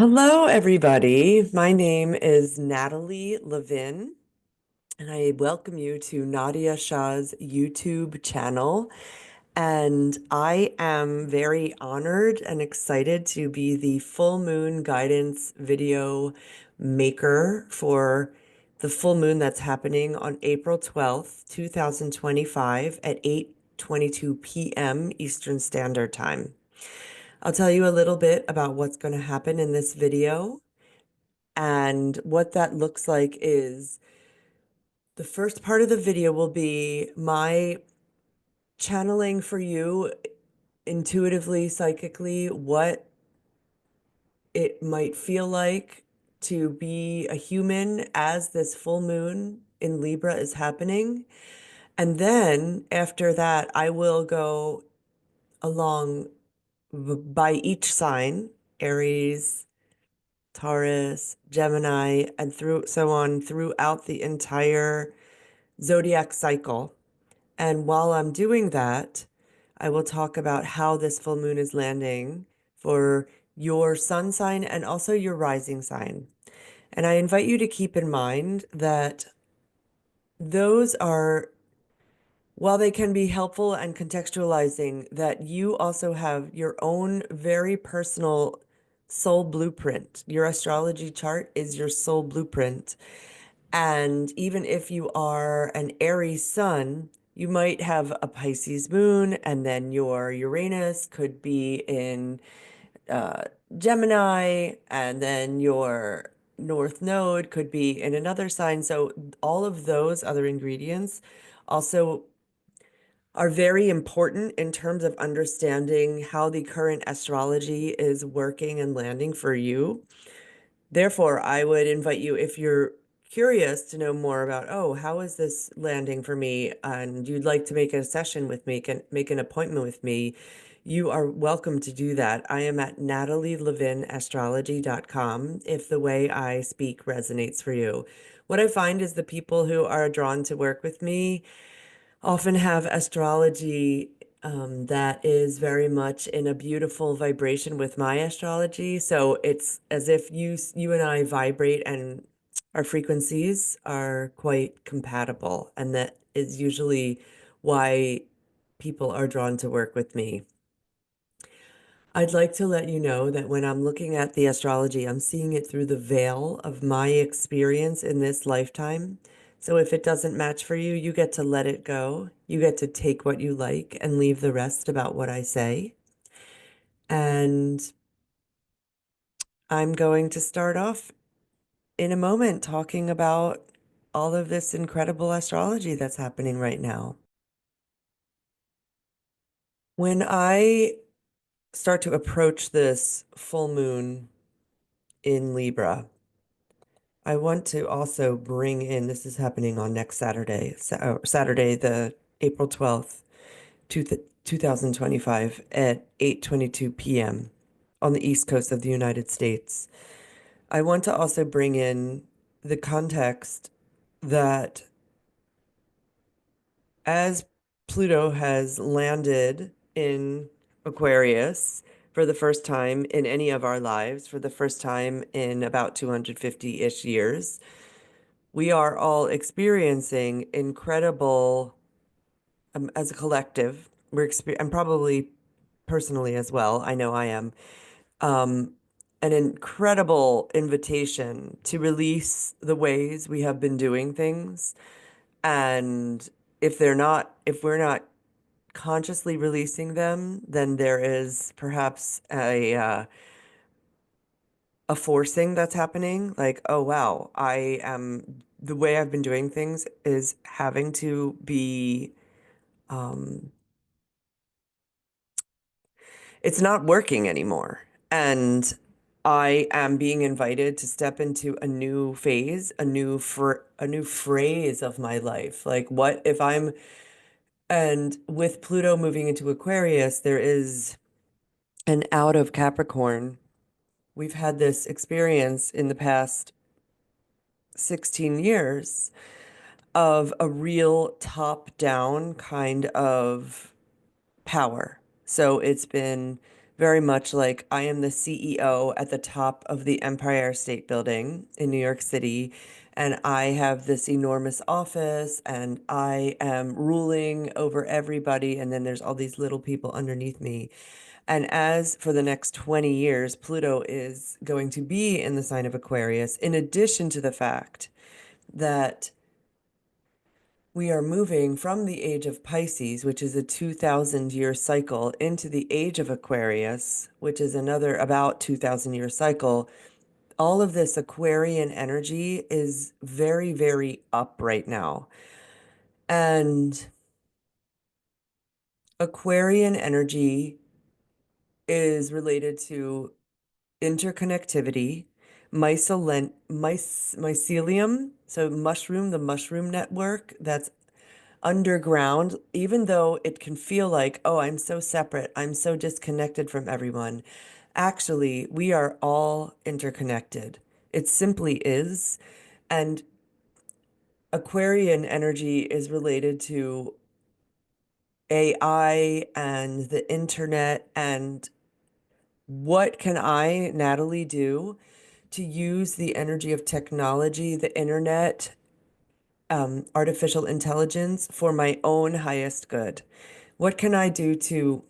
Hello, everybody. My name is Natalie Levin, and I welcome you to Nadiya Shah's YouTube channel. And I am very honored and excited to be the full moon guidance video maker for the full moon that's happening on April 12th, 2025 at 8:22 p.m. Eastern Standard Time. I'll tell you a little bit about what's going to happen in this video. And what that looks like is the first part of the video will be my channeling for you intuitively, psychically, what it might feel like to be a human as this full moon in Libra is happening. And then after that, I will go along by each sign, Aries, Taurus, Gemini, and through so on throughout the entire zodiac cycle. And while I'm doing that, I will talk about how this full moon is landing for your sun sign and also your rising sign. And I invite you to keep in mind that those are, while they can be helpful and contextualizing, that you also have your own very personal soul blueprint. Your astrology chart is your soul blueprint. And even if you are an Aries sun, you might have a Pisces moon, and then your Uranus could be in uh, Gemini, and then your North Node could be in another sign. So all of those other ingredients also are very important in terms of understanding how the current astrology is working and landing for you. Therefore, I would invite you, if you're curious to know more about, oh, how is this landing for me? And you'd like to make a session with me, can make an appointment with me, you are welcome to do that. I am at natalielevinastrology.com if the way I speak resonates for you. What I find is the people who are drawn to work with me often have astrology that is very much in a beautiful vibration with my astrology. So it's as if you and I vibrate and our frequencies are quite compatible. And that is usually why people are drawn to work with me. I'd like to let you know that when I'm looking at the astrology, I'm seeing it through the veil of my experience in this lifetime. So if it doesn't match for you, you get to let it go. You get to take what you like and leave the rest about what I say. And I'm going to start off in a moment talking about all of this incredible astrology that's happening right now. When I start to approach this full moon in Libra, I want to also bring in, this is happening on next Saturday, Saturday, the April 12th, 2025 at 8:22 p.m. on the East Coast of the United States. I want to also bring in the context that as Pluto has landed in Aquarius for the first time in any of our lives, for the first time in about 250-ish years, we are all experiencing incredible, as a collective, I'm probably personally as well, I know I am, um, an incredible invitation to release the ways we have been doing things. And if we're not consciously releasing them, then there is perhaps a forcing that's happening. Like, oh, wow, the way I've been doing things is having to be, um, it's not working anymore. And I am being invited to step into a new phase, a new phrase of my life. Like, what if and with Pluto moving into Aquarius, there is an out of Capricorn. We've had this experience in the past 16 years of a real top-down kind of power. So it's been very much like I am the CEO at the top of the Empire State Building in New York City, and I have this enormous office, and I am ruling over everybody, and then there's all these little people underneath me. And as for the next 20 years, Pluto is going to be in the sign of Aquarius, in addition to the fact that we are moving from the age of Pisces, which is a 2,000-year cycle, into the age of Aquarius, which is another about 2,000-year cycle. All of this Aquarian energy is very, very up right now. And Aquarian energy is related to interconnectivity, mycelium, so mushroom, the mushroom network that's underground, even though it can feel like, oh, I'm so separate, I'm so disconnected from everyone. Actually, we are all interconnected. It simply is. And Aquarian energy is related to AI and the internet and what can I, Natalie, do to use the energy of technology, the internet, artificial intelligence for my own highest good? What can I do to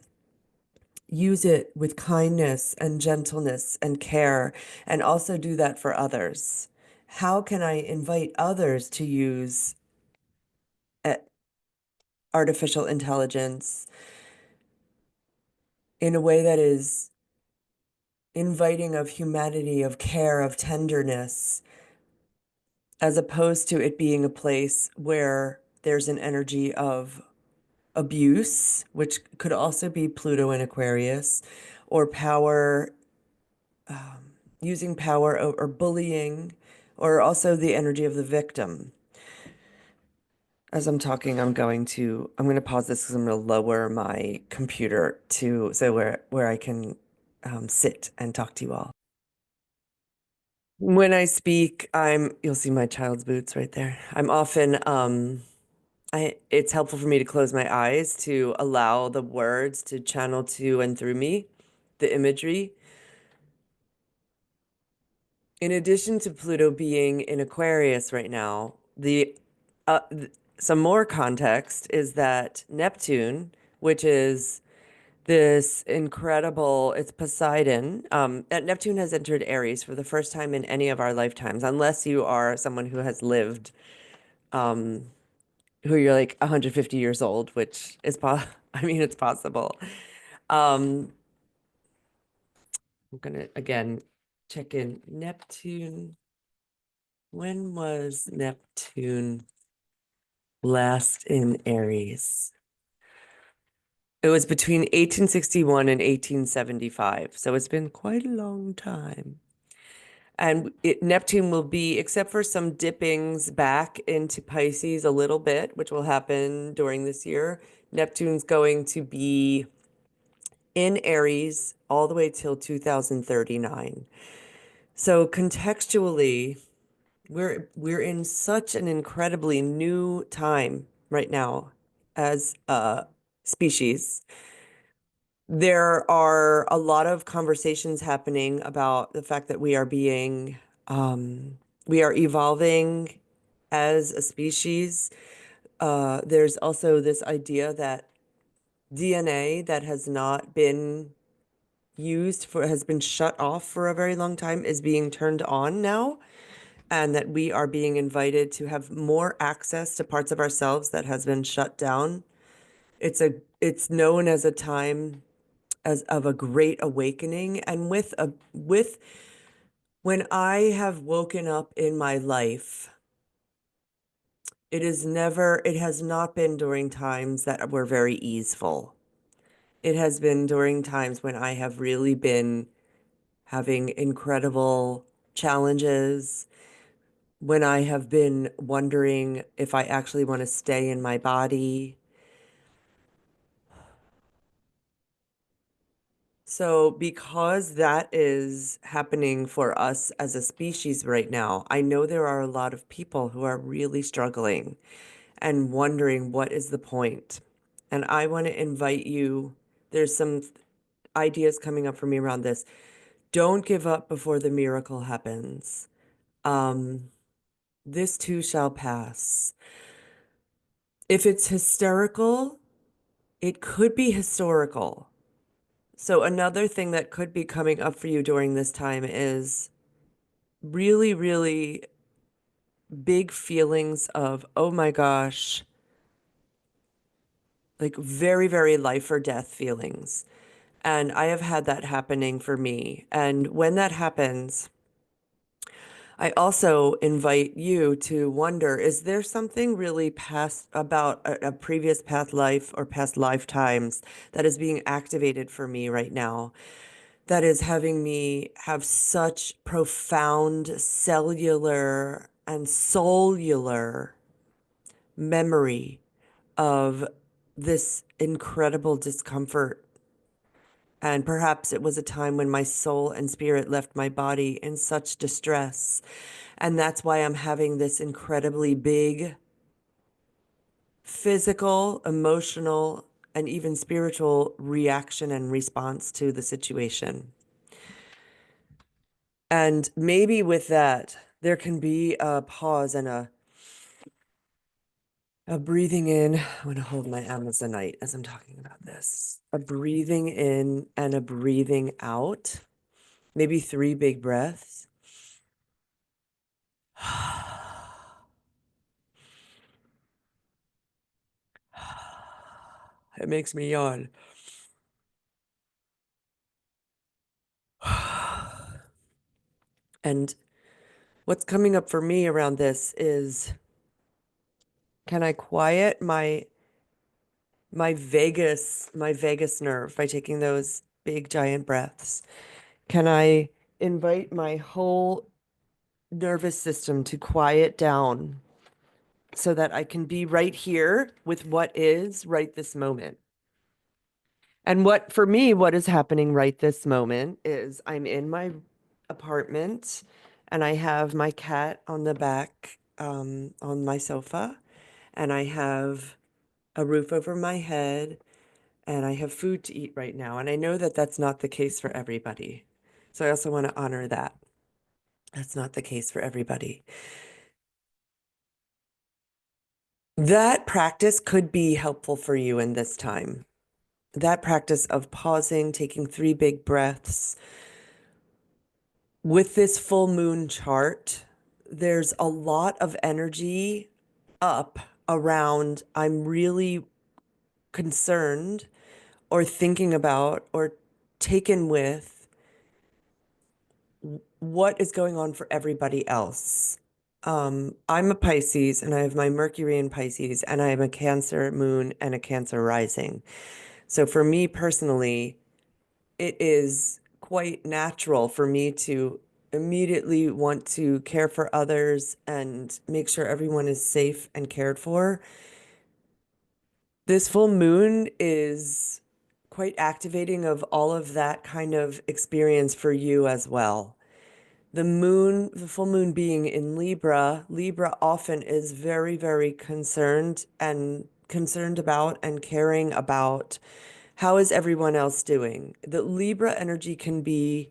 use it with kindness and gentleness and care and also do that for others? How can I invite others to use uh, artificial intelligence in a way that is inviting of humanity, of care, of tenderness, as opposed to it being a place where there's an energy of abuse, which could also be Pluto in Aquarius, or power, using power or bullying, or also the energy of the victim. As I'm talking, I'm going to pause this because I'm going to lower my computer to so where I can sit and talk to you all. When I speak, you'll see my child's boots right there. I'm often, it's helpful for me to close my eyes to allow the words to channel to and through me, the imagery. In addition to Pluto being in Aquarius right now, some more context is that Neptune, which is this incredible, it's Poseidon. Neptune has entered Aries for the first time in any of our lifetimes, unless you are someone who has lived, who you're like 150 years old, which is, I mean, it's possible. Um, I'm gonna again check in Neptune. When was Neptune last in Aries? It was between 1861 and 1875, so it's been quite a long time. And Neptune will be, except for some dippings back into Pisces a little bit, which will happen during this year, Neptune's going to be in Aries all the way till 2039. So contextually, we're in such an incredibly new time right now as a species. There are a lot of conversations happening about the fact that we are evolving as a species. There's also this idea that DNA that has not been has been shut off for a very long time is being turned on now, and that we are being invited to have more access to parts of ourselves that has been shut down. It's known as a time as of a great awakening, and with when I have woken up in my life, it has not been during times that were very easeful. It has been during times when I have really been having incredible challenges, when I have been wondering if I actually want to stay in my body. So, because that is happening for us as a species right now, I know there are a lot of people who are really struggling and wondering what is the point. And I want to invite you, there's some ideas coming up for me around this. Don't give up before the miracle happens. Um, this too shall pass. If it's hysterical, it could be historical. So another thing that could be coming up for you during this time is really, really big feelings of, oh my gosh, like very, very life or death feelings. And I have had that happening for me. And when that happens, I also invite you to wonder, is there something really past about a previous past life or past lifetimes that is being activated for me right now that is having me have such profound cellular and soulular memory of this incredible discomfort. And perhaps it was a time when my soul and spirit left my body in such distress. And that's why I'm having this incredibly big physical, emotional, and even spiritual reaction and response to the situation. And maybe with that, there can be a pause and a breathing in. I'm going to hold my Amazonite as I'm talking about this. A breathing in and a breathing out. Maybe 3 big breaths. It makes me yawn. And what's coming up for me around this is, can I quiet my vagus nerve by taking those big giant breaths? Can I invite my whole nervous system to quiet down so that I can be right here with what is right this moment? And what, for me, what is happening right this moment is I'm in my apartment and I have my cat on the back, on my sofa, and I have a roof over my head and I have food to eat right now. And I know that that's not the case for everybody. So I also want to honor that. That's not the case for everybody. That practice could be helpful for you in this time. That practice of pausing, taking 3 big breaths. With this full moon chart, there's a lot of energy up around I'm really concerned or thinking about or taken with what is going on for everybody else. I'm a Pisces and I have my Mercury in Pisces and I have a Cancer moon and a Cancer rising. So for me personally, it is quite natural for me to immediately want to care for others and make sure everyone is safe and cared for. This full moon is quite activating of all of that kind of experience for you as well. The full moon being in Libra, Libra often is very, very concerned about and caring about how is everyone else doing. The Libra energy can be,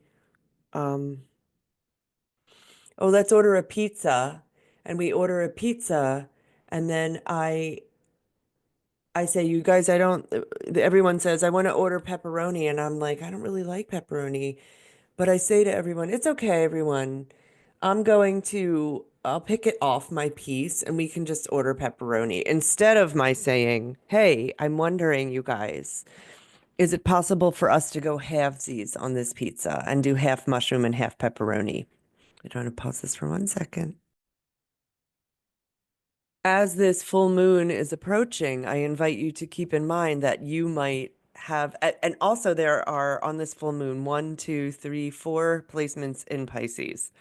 um, oh, let's order a pizza. And we order a pizza. And then I say, you guys, everyone says, I want to order pepperoni. And I'm like, I don't really like pepperoni. But I say to everyone, it's okay, everyone. I'll pick it off my piece and we can just order pepperoni. Instead of my saying, hey, I'm wondering, you guys, is it possible for us to go halvesies on this pizza and do half mushroom and half pepperoni? I don't want to pause this for 1 second. As this full moon is approaching, I invite you to keep in mind that you might have, and also there are on this full moon 1, 2, 3, 4 placements in Pisces.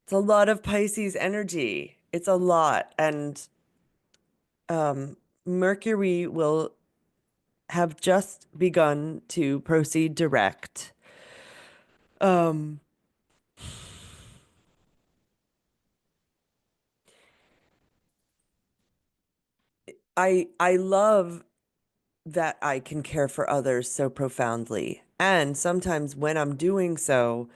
It's a lot of Pisces energy. It's a lot. And Mercury will have just begun to proceed direct. Um, I love that I can care for others so profoundly. And sometimes when I'm doing so,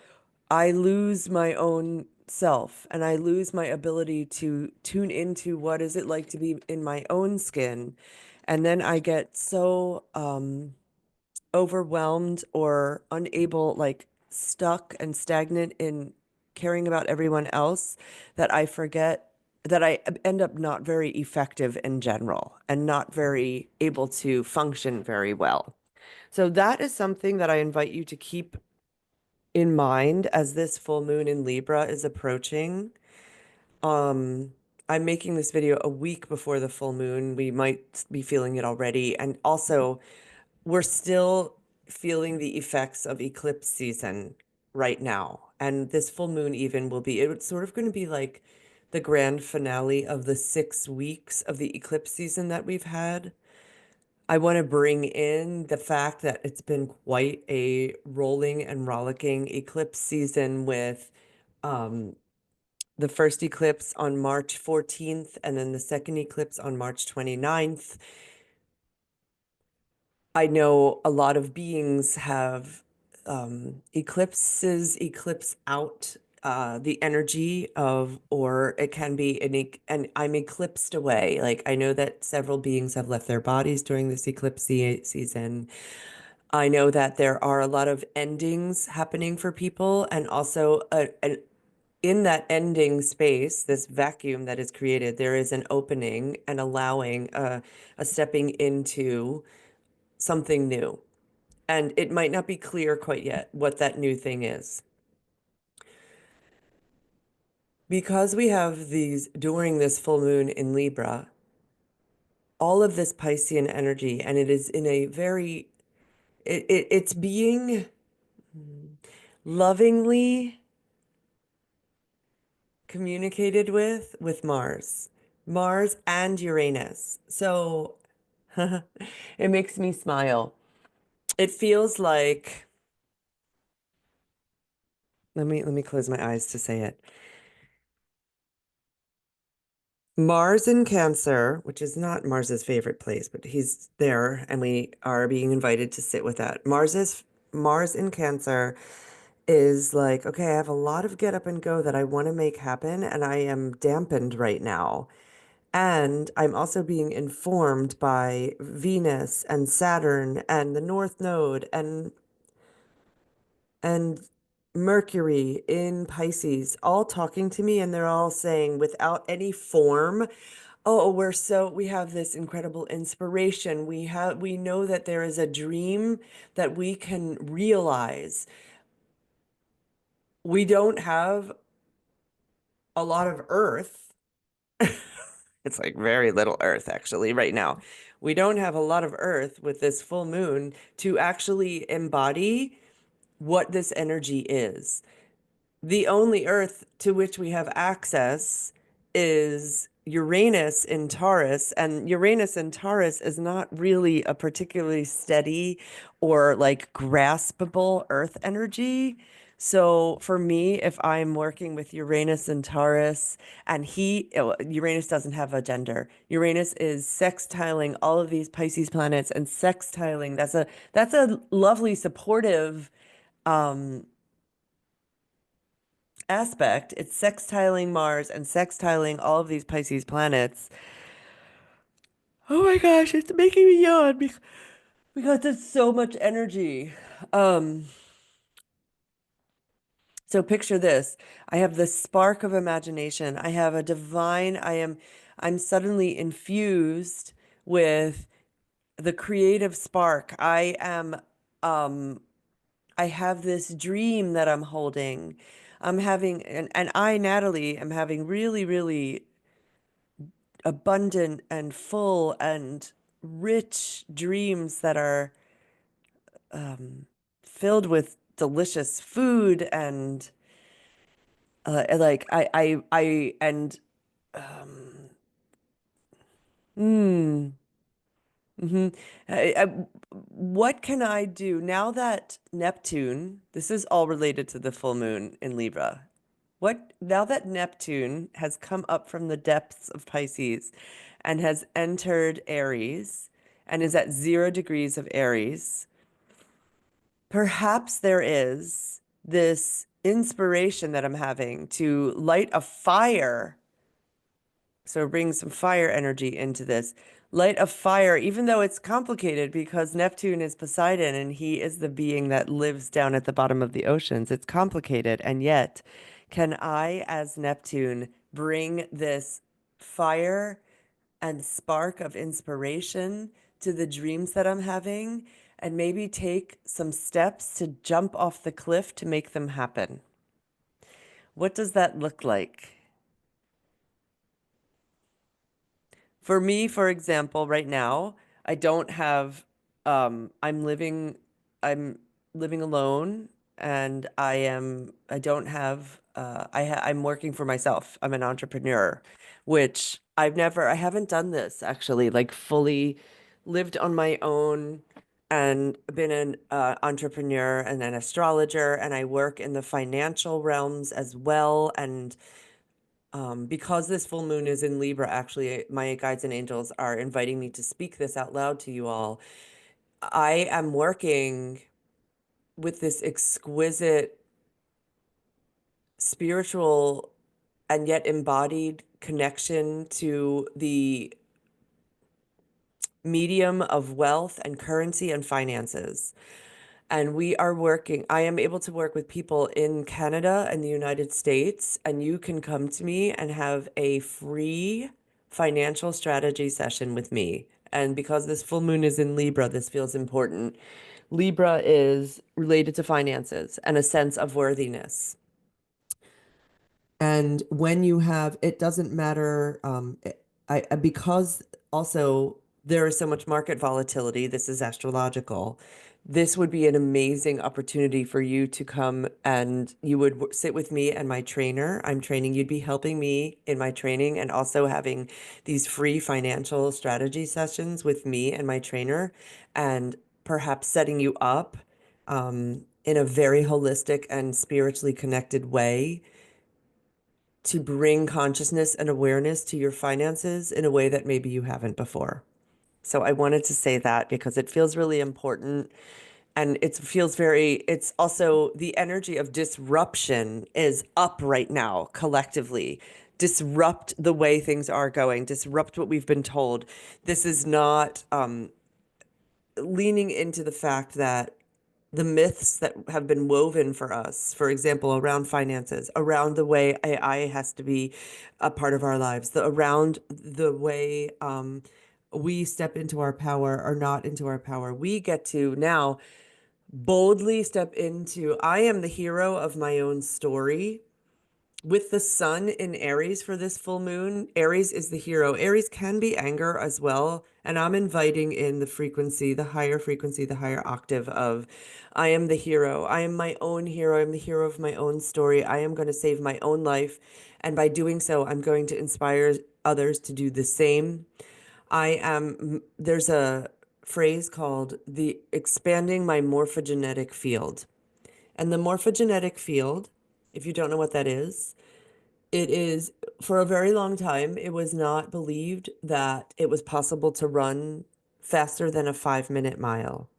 I lose my own self and I lose my ability to tune into what is it like to be in my own skin. And then I get so overwhelmed or unable, like stuck and stagnant in caring about everyone else, that I forget that I end up not very effective in general and not very able to function very well. So that is something that I invite you to keep in mind as this full moon in Libra is approaching. Um, I'm making this video a week before the full moon. We might be feeling it already. And also, we're still feeling the effects of eclipse season right now. And this full moon even will be, it's sort of going to be like the grand finale of the 6 weeks of the eclipse season that we've had. I want to bring in the fact that it's been quite a rolling and rollicking eclipse season with um, the first eclipse on March 14th and then the second eclipse on March 29th. I know a lot of beings have eclipses eclipse out the energy of, or it can be and I'm eclipsed away. Like I know that several beings have left their bodies during this eclipse season. I know that there are a lot of endings happening for people, and also in that ending space, this vacuum that is created, there is an opening and allowing a stepping into something new. And it might not be clear quite yet what that new thing is. Because we have these during this full moon in Libra, all of this Piscean energy, and it is in a very, it's being lovingly communicated with Mars and Uranus. So it makes me smile. It feels like, let me close my eyes to say it. Mars in Cancer, which is not Mars's favorite place, but he's there and we are being invited to sit with that. Mars in Cancer is like, okay, I have a lot of get up and go that I want to make happen, and I am dampened right now. And I'm also being informed by Venus and Saturn and the North Node and Mercury in Pisces, all talking to me, and they're all saying without any form, oh, we have this incredible inspiration. We know that there is a dream that we can realize. We don't have a lot of earth. It's like very little earth actually right now. We don't have a lot of earth with this full moon to actually embody what this energy is. The only Earth to which we have access is Uranus in Taurus, and Uranus in Taurus is not really a particularly steady or like graspable Earth energy. So for me, if I'm working with Uranus and Taurus, and Uranus doesn't have a gender. Uranus is sextiling all of these Pisces planets, and sextiling, that's a lovely supportive aspect. It's sextiling Mars and sextiling all of these Pisces planets. Oh my gosh, it's making me yawn because it's so much energy. Um, so picture this. I have this spark of imagination. I have a divine, I'm suddenly infused with the creative spark. Um, I have this dream that I'm holding. And I, Natalie, am having really, really abundant and full and rich dreams that are filled with delicious food and like I and mm, hmm what can I do now that Neptune, this is all related to the full moon in Libra. What now that Neptune has come up from the depths of Pisces and has entered Aries and is at 0 degrees of Aries, perhaps there is this inspiration that I'm having to light a fire. So bring some fire energy into this. Light a fire, even though it's complicated because Neptune is Poseidon and he is the being that lives down at the bottom of the oceans. It's complicated. And yet, can I, as Neptune, bring this fire and spark of inspiration to the dreams that I'm having and maybe take some steps to jump off the cliff to make them happen? What does that look like? For me, for example, right now, I don't have, I'm living alone and I don't have, I'm working for myself. I'm an entrepreneur, which I haven't done this actually, like fully lived on my own and been an entrepreneur and an astrologer, and I work in the financial realms as well. And because this full moon is in Libra, actually, my guides and angels are inviting me to speak this out loud to you all. I am working with this exquisite spiritual and yet embodied connection to the medium of wealth and currency and finances. And I am able to work with people in Canada and the United States, and you can come to me and have a free financial strategy session with me. And because this full moon is in Libra, this feels important. Libra is related to finances and a sense of worthiness. And when you have, it doesn't matter, because also there is so much market volatility, this is astrological. This would be an amazing opportunity for you to come and you would sit with me and my trainer. I'm training, you'd be helping me in my training and also having these free financial strategy sessions with me and my trainer, and perhaps setting you up in a very holistic and spiritually connected way to bring consciousness and awareness to your finances in a way that maybe you haven't before. So I wanted to say that because it feels really important, and it's also the energy of disruption is up right now collectively. Disrupt the way things are going, disrupt what we've been told. This is not leaning into the fact that the myths that have been woven for us, for example, around finances, around the way AI has to be a part of our lives, around the way we step into our power or not into our power. We get to now boldly step into, I am the hero of my own story. With the sun in Aries for this full moon, Aries is the hero. Aries can be anger as well. And I'm inviting in the frequency, the higher frequency, the higher octave of I am the hero. I am my own hero. I'm the hero of my own story. I am going to save my own life. And by doing so, I'm going to inspire others to do the same. There's a phrase called the expanding my morphogenetic field. And the morphogenetic field, if you don't know what that is, it is, for a very long time, it was not believed that it was possible to run faster than a 5-minute mile.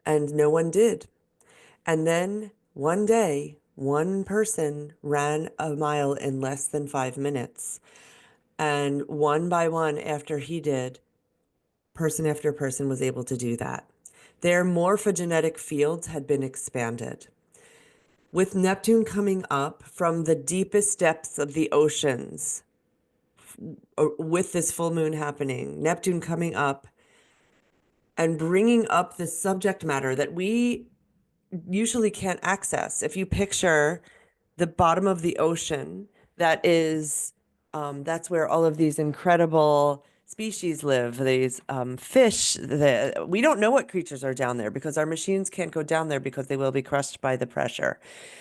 And no one did. And then one day, one person ran a mile in less than 5 minutes. And one by one, after he did, person after person was able to do that. Their morphogenetic fields had been expanded. With Neptune coming up from the deepest depths of the oceans, with this full moon happening, Neptune coming up and bringing up the subject matter that we usually can't access. If you picture the bottom of the ocean, that's where all of these incredible species live. These fish, we don't know what creatures are down there because our machines can't go down there because they will be crushed by the pressure.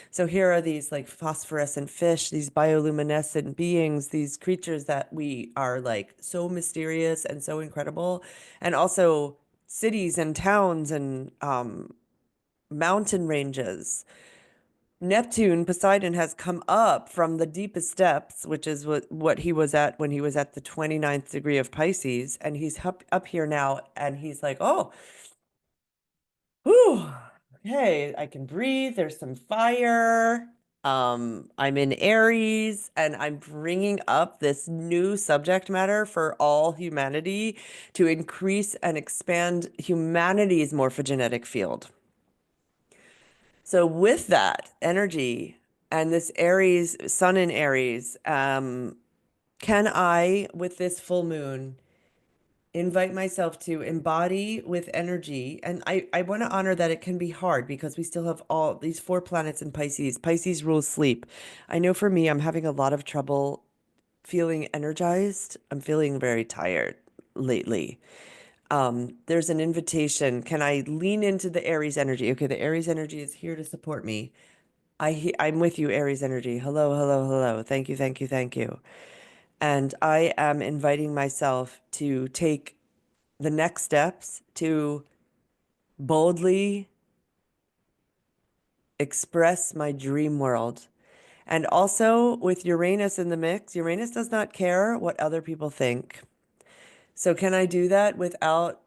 So here are these like phosphorescent fish, these bioluminescent beings, these creatures that we are like so mysterious and so incredible, and also cities and towns and mountain ranges. Neptune, Poseidon, has come up from the deepest depths, which is what he was at when he was at the 29th degree of Pisces. And he's up here now, and he's like, oh, whew, okay, I can breathe. There's some fire. I'm in Aries, and I'm bringing up this new subject matter for all humanity to increase and expand humanity's morphogenetic field. So with that energy and this Aries, Sun in Aries, can I, with this full moon, invite myself to embody with energy? And I want to honor that it can be hard because we still have all these four planets in Pisces. Pisces rules sleep. I know for me, I'm having a lot of trouble feeling energized. I'm feeling very tired lately. There's an invitation. Can I lean into the Aries energy? Okay, the Aries energy is here to support me. I'm with you, Aries energy. Hello, hello, hello. Thank you, thank you, thank you. And I am inviting myself to take the next steps to boldly express my dream world. And also with Uranus in the mix, Uranus does not care what other people think. So can I do that without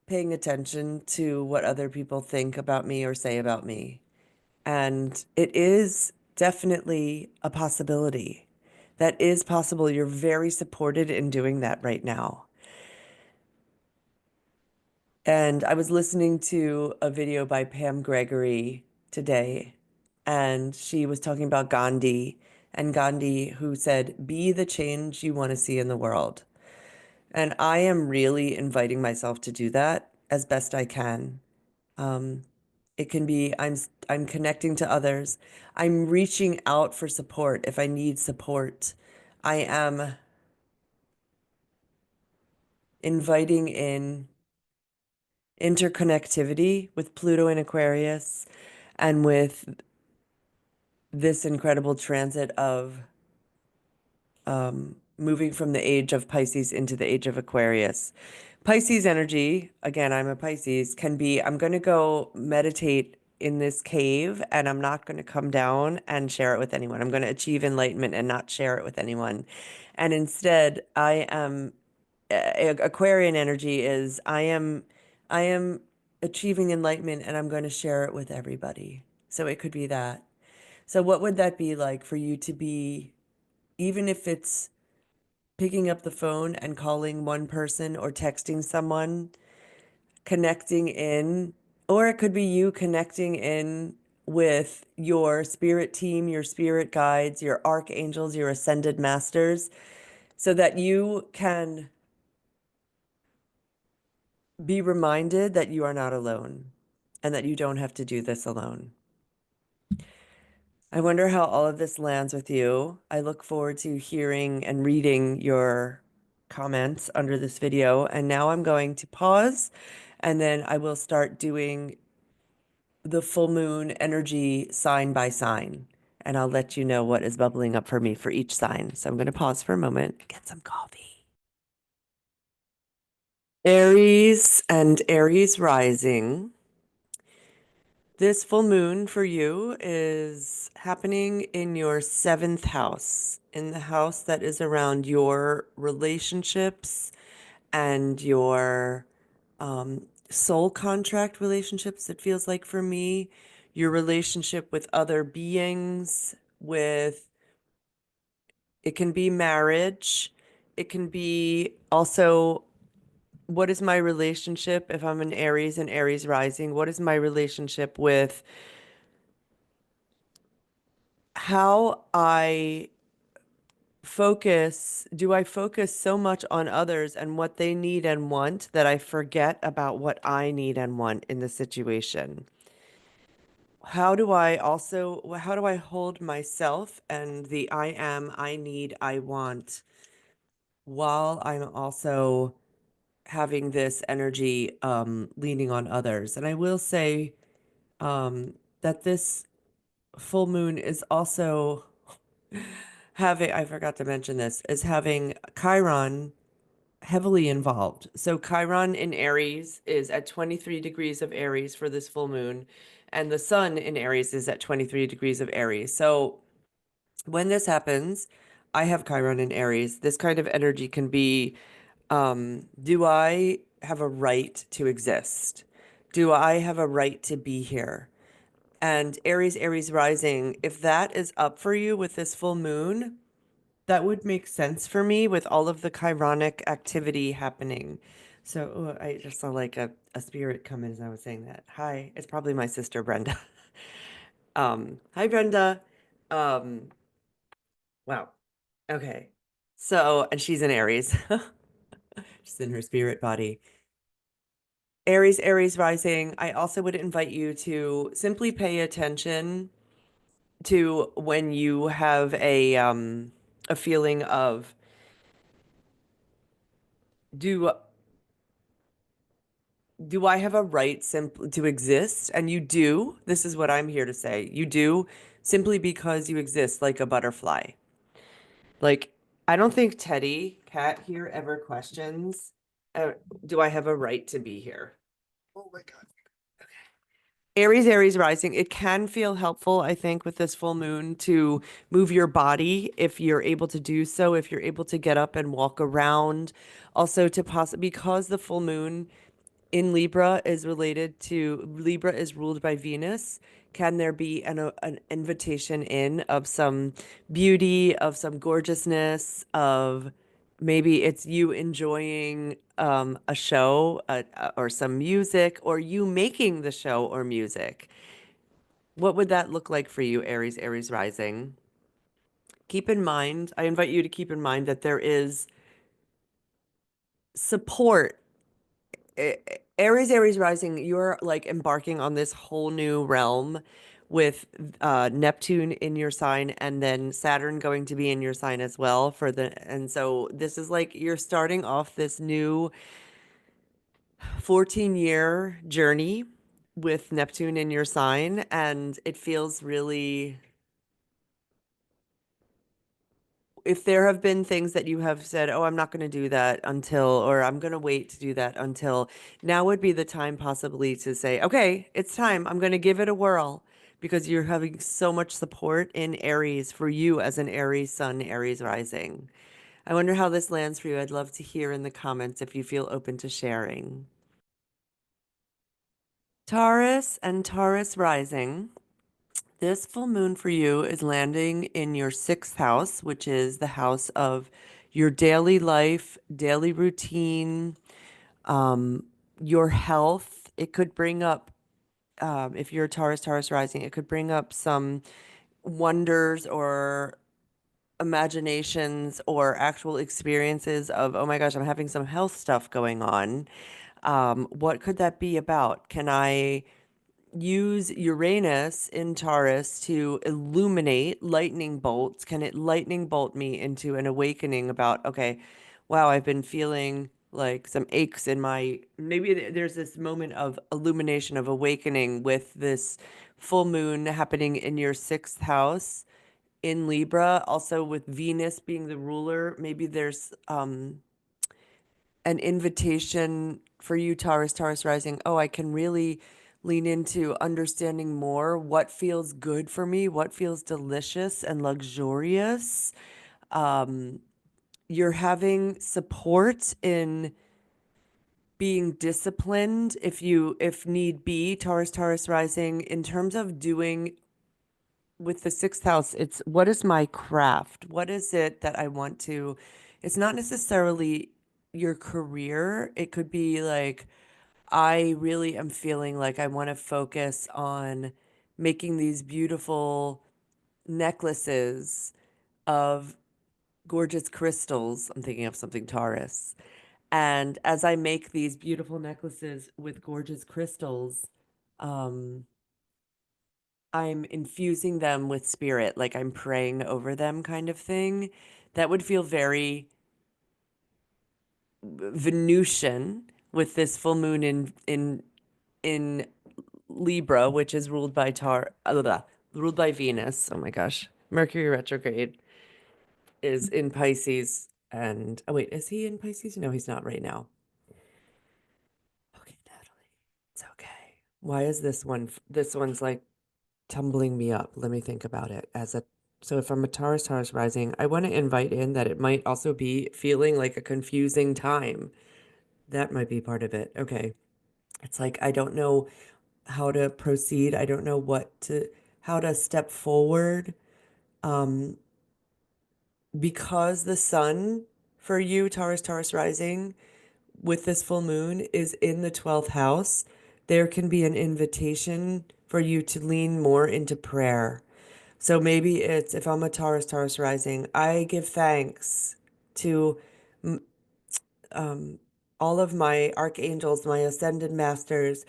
paying attention to what other people think about me or say about me? And it is definitely a possibility. That is possible. You're very supported in doing that right now. And I was listening to a video by Pam Gregory today, and she was talking about Gandhi, and Gandhi who said, "Be the change you want to see in the world." And I am really inviting myself to do that as best I can. Um, It can be I'm connecting to others. I'm reaching out for support if I need support. I am inviting in interconnectivity with Pluto in Aquarius and with this incredible transit of moving from the age of Pisces into the age of Aquarius. Pisces energy, again, I'm a Pisces, can be I'm going to go meditate in this cave and I'm not going to come down and share it with anyone. I'm going to achieve enlightenment and not share it with anyone. And instead, Aquarian energy is I am achieving enlightenment and I'm going to share it with everybody. So it could be that. So what would that be like for you to be, even if it's picking up the phone and calling one person or texting someone, connecting in, or it could be you connecting in with your spirit team, your spirit guides, your archangels, your ascended masters, so that you can be reminded that you are not alone and that you don't have to do this alone. I wonder how all of this lands with you. I look forward to hearing and reading your comments under this video. And now I'm going to pause and then I will start doing the full moon energy sign by sign. And I'll let you know what is bubbling up for me for each sign. So I'm going to pause for a moment and get some coffee. Aries and Aries rising. This full moon for you is happening in your seventh house, in the house that is around your relationships and your soul contract relationships, it feels like for me, your relationship with other beings, with it can be marriage, it can be also what is my relationship if I'm an Aries and Aries rising? What is my relationship with how I focus, do I focus so much on others and what they need and want that I forget about what I need and want in the situation? How do I hold myself and the I am, I need, I want while I'm also having this energy leaning on others? And I will say that this full moon is also having, I forgot to mention this, is having Chiron heavily involved. So Chiron in Aries is at 23 degrees of Aries for this full moon, and the sun in Aries is at 23 degrees of Aries. So when this happens, I have Chiron in Aries. This kind of energy can be, do I have a right to exist? Do I have a right to be here? And Aries, Aries rising, if that is up for you with this full moon, that would make sense for me with all of the chironic activity happening. So I just saw like a spirit come in as I was saying that. Hi, it's probably my sister Brenda. Hi Brenda. Um, wow. Okay. So, and she's in Aries. She's in her spirit body. Aries, Aries rising. I also would invite you to simply pay attention to when you have a feeling of do do I have a right simply to exist? And you do. This is what I'm here to say. You do simply because you exist like a butterfly. Like, I don't think Teddy, cat here, ever questions, uh, do I have a right to be here? Oh my God. Aries, Aries rising, it can feel helpful, I think, with this full moon to move your body if you're able to do so, if you're able to get up and walk around. Also, to possibly, because the full moon in Libra is ruled by Venus. Can there be an invitation in of some beauty, of some gorgeousness, of maybe it's you enjoying a show or some music, or you making the show or music? What would that look like for you, Aries, Aries rising? Keep in mind, I invite you to keep in mind that there is support. Aries, Aries rising, you're like embarking on this whole new realm with Neptune in your sign and then Saturn going to be in your sign as well and so this is like you're starting off this new 14-year journey with Neptune in your sign, and it feels really, if there have been things that you have said, oh, I'm not going to do that until, or I'm going to wait to do that until, now would be the time possibly to say, okay, it's time. I'm going to give it a whirl because you're having so much support in Aries for you as an Aries sun, Aries rising. I wonder how this lands for you. I'd love to hear in the comments if you feel open to sharing. Taurus and Taurus rising. This full moon for you is landing in your sixth house, which is the house of your daily life, daily routine, um, your health. It could bring up, if you're a Taurus, Taurus rising, it could bring up some wonders or imaginations or actual experiences of, oh my gosh, I'm having some health stuff going on. What could that be about? Can I use Uranus in Taurus to illuminate lightning bolts? Can it lightning bolt me into an awakening about, okay, wow, I've been feeling like some aches in my, maybe there's this moment of illumination, of awakening with this full moon happening in your sixth house in Libra, also with Venus being the ruler. Maybe there's an invitation for you, Taurus, Taurus rising. Oh, I can really lean into understanding more what feels good for me, what feels delicious and luxurious. Um, you're having support in being disciplined if need be, Taurus, Taurus rising, in terms of doing with the sixth house, it's what is my craft? What is it that I want to? It's not necessarily your career. It could be like, I really am feeling like I want to focus on making these beautiful necklaces of gorgeous crystals. I'm thinking of something Taurus. And as I make these beautiful necklaces with gorgeous crystals, um, I'm infusing them with spirit, like I'm praying over them kind of thing. That would feel very Venusian with this full moon in Libra, which is ruled by Venus. Oh my gosh. Mercury retrograde is in Pisces And oh wait, is he in Pisces? No, he's not right now. Okay, Natalie. It's okay. Why is this one's like tumbling me up? Let me think about it. So if I'm a Taurus rising, I want to invite in that it might also be feeling like a confusing time. That might be part of it. Okay. It's like I don't know how to proceed. I don't know how to step forward. Um, because the sun for you, Taurus rising, with this full moon is in the 12th house, there can be an invitation for you to lean more into prayer. So maybe it's if I'm a Taurus rising, I give thanks to mm, um, all of my archangels, my ascended masters,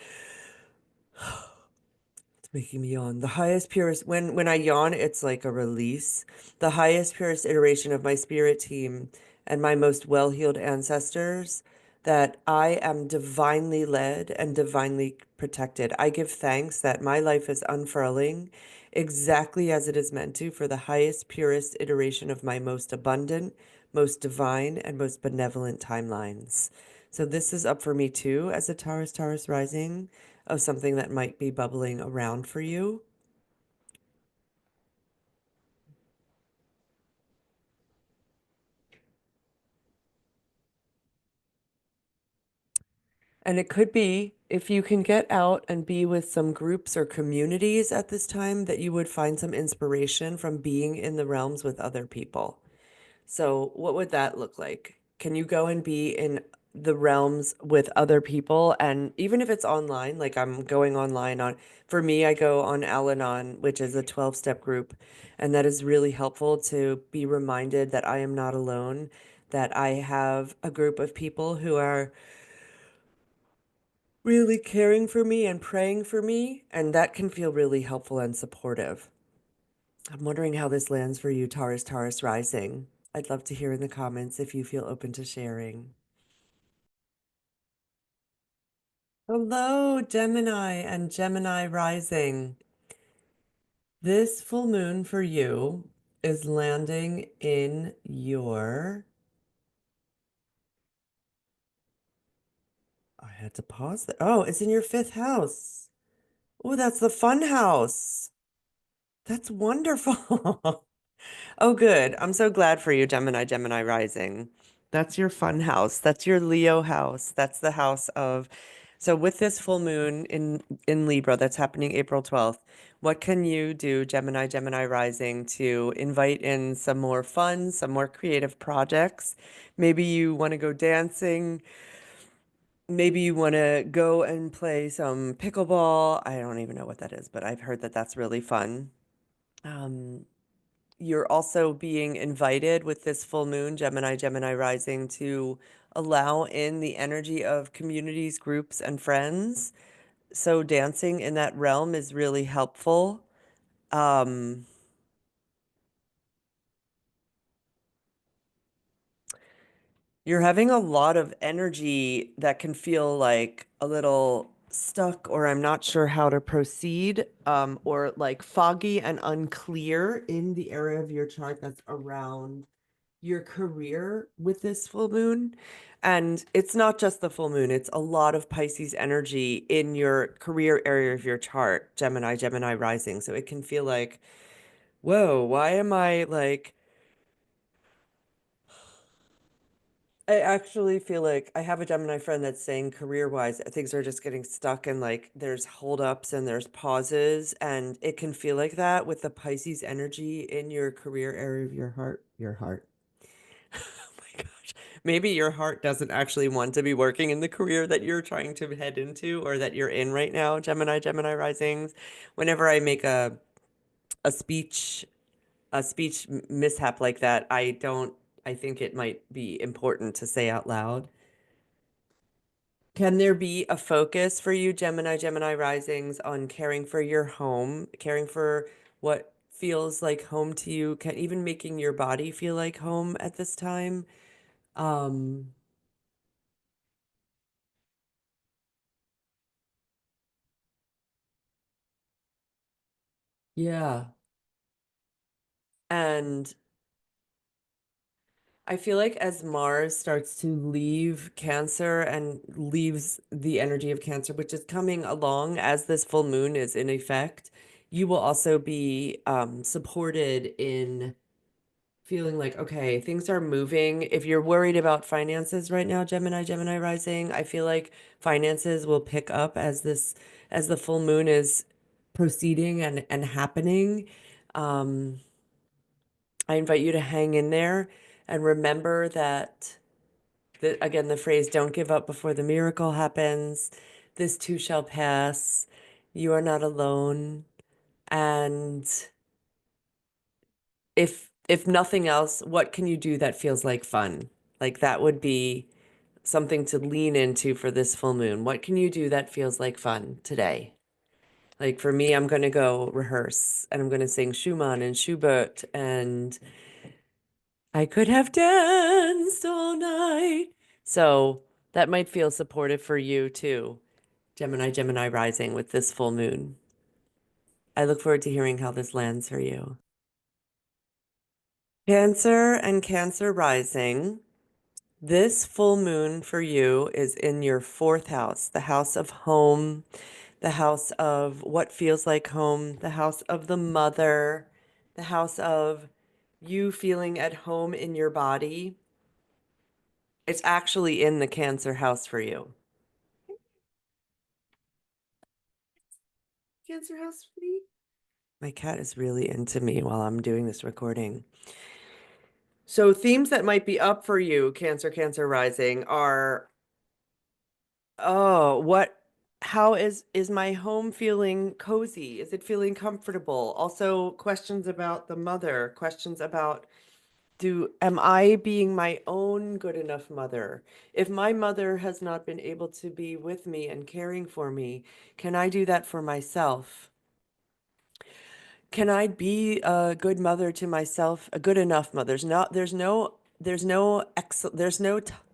making me yawn. The highest purest when I yawn, it's like a release. The highest purest iteration of my spirit team and my most well-heeled ancestors that I am divinely led and divinely protected. I give thanks that my life is unfurling exactly as it is meant to for the highest purest iteration of my most abundant, most divine, and most benevolent timelines. So this is up for me too as a Taurus rising of something that might be bubbling around for you. And it could be if you can get out and be with some groups or communities at this time that you would find some inspiration from being in the realms with other people. So, what would that look like? Can you go and be in the realms with other people? And even if it's online, like I'm going online for me, I go on Al Anon, which is a 12-step group. And that is really helpful to be reminded that I am not alone, that I have a group of people who are really caring for me and praying for me. And that can feel really helpful and supportive. I'm wondering how this lands for you, Taurus rising. I'd love to hear in the comments if you feel open to sharing. Hello, Gemini and Gemini rising. This full moon for you is landing in your. I had to pause that. Oh, it's in your fifth house. Oh, that's the fun house. That's wonderful. Oh, good. I'm so glad for you, Gemini rising. That's your fun house. That's your Leo house. That's the house of. So with this full moon in Libra that's happening April 12th, what can you do, Gemini rising, to invite in some more fun, some more creative projects? Maybe you want to go dancing. Maybe you want to go and play some pickleball. I don't even know what that is, but I've heard that that's really fun. Um, you're also being invited with this full moon, Gemini rising, to allow in the energy of communities, groups, and friends. So dancing in that realm is really helpful. Um, you're having a lot of energy that can feel like a little stuck, or I'm not sure how to proceed, or like foggy and unclear in the area of your chart that's around your career with this full moon. And it's not just the full moon, it's a lot of Pisces energy in your career area of your chart, Gemini rising. So it can feel like, whoa, why am I like, I actually feel like I have a Gemini friend that's saying career-wise, things are just getting stuck and like there's holdups and there's pauses, and it can feel like that with the Pisces energy in your career area of your heart. Oh my gosh. Maybe your heart doesn't actually want to be working in the career that you're trying to head into or that you're in right now, Gemini risings. Whenever I make a speech mishap like that, I think it might be important to say out loud. Can there be a focus for you, Gemini risings, on caring for your home, caring for what feels like home to you, can even making your body feel like home at this time? Um, yeah. And I feel like as Mars starts to leave Cancer and leaves the energy of Cancer, which is coming along as this full moon is in effect, you will also be supported in feeling like, okay, things are moving. If you're worried about finances right now, Gemini rising, I feel like finances will pick up as the full moon is proceeding and happening. Um, I invite you to hang in there and remember that again, the phrase, don't give up before the miracle happens. This too shall pass. You are not alone. And if nothing else, what can you do that feels like fun? Like that would be something to lean into for this full moon. What can you do that feels like fun today? Like for me, I'm going to go rehearse and I'm going to sing Schumann and Schubert, and I could have danced all night. So that might feel supportive for you too, Gemini rising with this full moon. I look forward to hearing how this lands for you. Cancer and Cancer rising. This full moon for you is in your fourth house, the house of home, the house of what feels like home, the house of the mother, the house of you feeling at home in your body. It's actually in the Cancer house for you. Cancer house for me? My cat is really into me while I'm doing this recording. So themes that might be up for you, Cancer rising, are oh, how is my home feeling cozy? Is it feeling comfortable? Also, questions about the mother, questions about am I being my own good enough mother? If my mother has not been able to be with me and caring for me, can I do that for myself? Can I be a good mother to myself, a good enough mother? There's no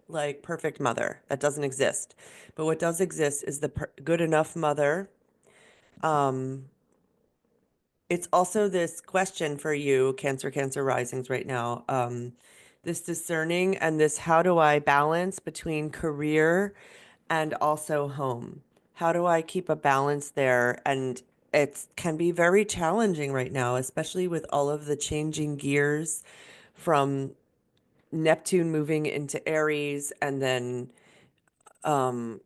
like perfect mother. That doesn't exist. But what does exist is the good enough mother. Um, it's also this question for you, Cancer risings right now. This discerning and this how do I balance between career and also home? How do I keep a balance there? And it can be very challenging right now, especially with all of the changing gears from Neptune moving into Aries and then, um,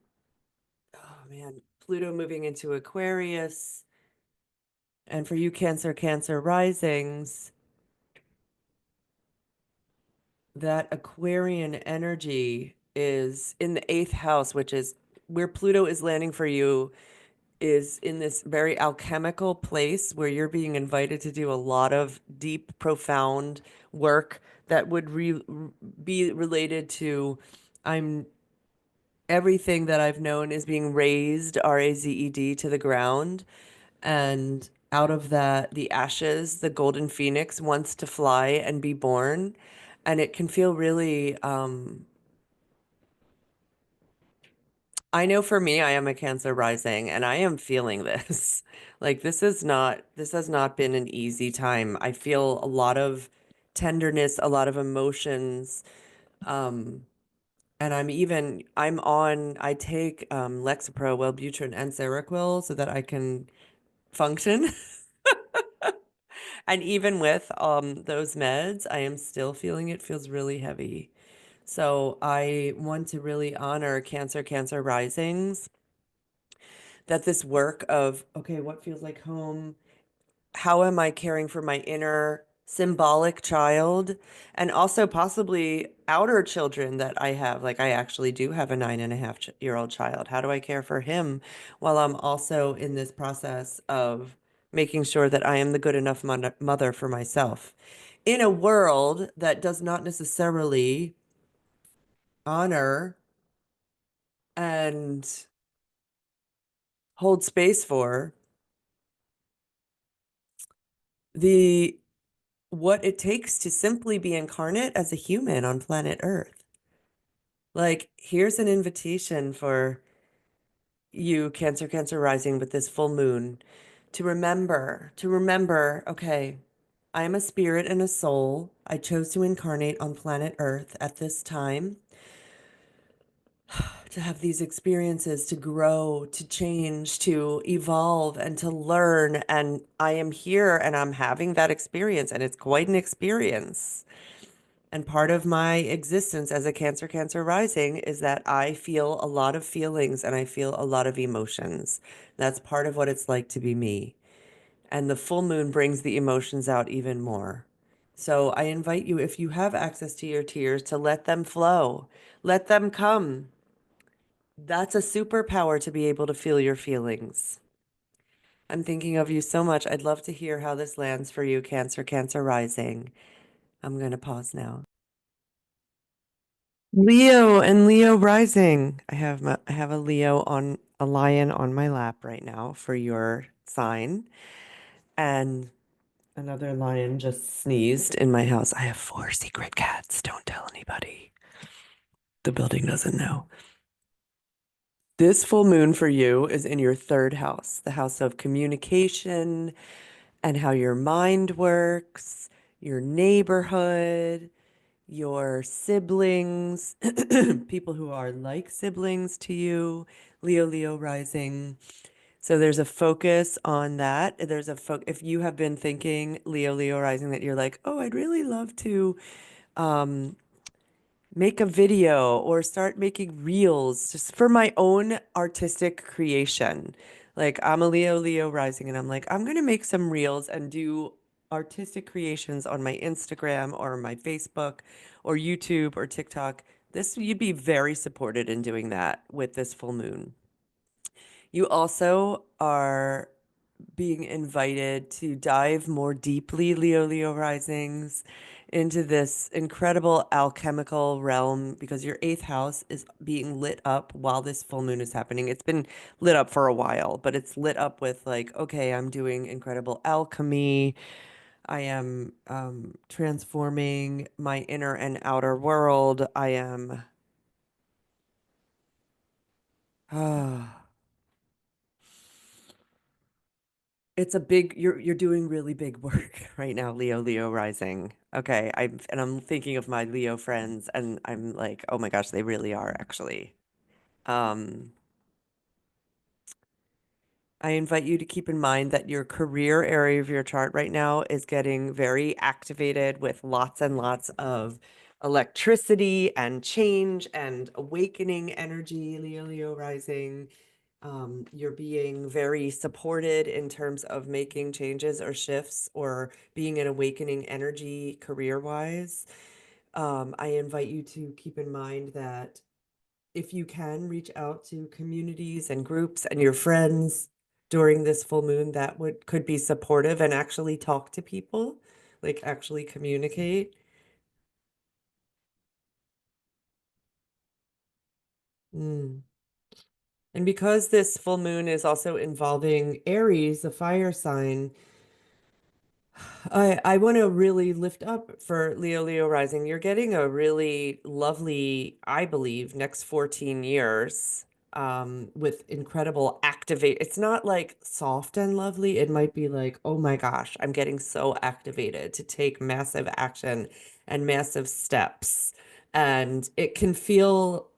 oh man, Pluto moving into Aquarius. And for you, Cancer risings, that Aquarian energy is in the eighth house, which is where Pluto is landing for you, is in this very alchemical place where you're being invited to do a lot of deep, profound work that would be related to I'm everything that I've known is being razed, razed, to the ground. And out of that, the ashes, the golden phoenix wants to fly and be born. And it can feel really, I know for me, I am a Cancer rising and I am feeling this. Like this has not been an easy time. I feel a lot of tenderness, a lot of emotions. Um, and I take Lexapro, Wellbutrin, and Seroquel so that I can function. And even with those meds, I am still feeling it feels really heavy. So I want to really honor Cancer risings, that this work of, okay, what feels like home? How am I caring for my inner symbolic child? And also possibly outer children that I have. Like I actually do have a 9.5 year old child. How do I care for him while I'm also in this process of making sure that I am the good enough mother for myself? In a world that does not necessarily honor and hold space for the what it takes to simply be incarnate as a human on planet Earth. Like, here's an invitation for you, Cancer rising with this full moon, to remember, okay, I am a spirit and a soul. I chose to incarnate on planet Earth at this time to have these experiences, to grow, to change, to evolve, and to learn. And I am here and I'm having that experience, and it's quite an experience. And part of my existence as a Cancer rising is that I feel a lot of feelings and I feel a lot of emotions. That's part of what it's like to be me. And the full moon brings the emotions out even more. So I invite you, if you have access to your tears, to let them flow, let them come. That's a superpower to be able to feel your feelings. I'm thinking of you so much. I'd love to hear how this lands for you, Cancer rising. I'm going to pause now. Leo and Leo rising. I have a Leo on a lion on my lap right now for your sign. And another lion just sneezed in my house. I have 4 secret cats. Don't tell anybody. The building doesn't know. This full moon for you is in your third house, the house of communication and how your mind works, your neighborhood, your siblings, people who are like siblings to you, Leo rising. So there's a focus on that. There's a if you have been thinking Leo rising that you're like, oh, I'd really love to um, make a video or start making reels just for my own artistic creation. Like I'm a Leo rising and I'm like, I'm gonna make some reels and do artistic creations on my Instagram or my Facebook or YouTube or TikTok. This you'd be very supported in doing that with this full moon. You also are being invited to dive more deeply, Leo risings, into this incredible alchemical realm because your eighth house is being lit up while this full moon is happening. It's been lit up for a while, but it's lit up with like, okay, I'm doing incredible alchemy. I am transforming my inner and outer world. I am it's a big you're doing really big work right now, Leo rising. Okay, I'm thinking of my Leo friends and I'm like, oh my gosh, they really are actually. Um, I invite you to keep in mind that your career area of your chart right now is getting very activated with lots and lots of electricity and change and awakening energy, Leo rising. You're being very supported in terms of making changes or shifts or being an awakening energy career-wise. I invite you to keep in mind that if you can reach out to communities and groups and your friends during this full moon, that would could be supportive and actually talk to people, like actually communicate. Mm. And because this full moon is also involving Aries, the fire sign, I want to really lift up for Leo rising. You're getting a really lovely, I believe, next 14 years with incredible activate. It's not like soft and lovely. It might be like, oh my gosh, I'm getting so activated to take massive action and massive steps. And it can feel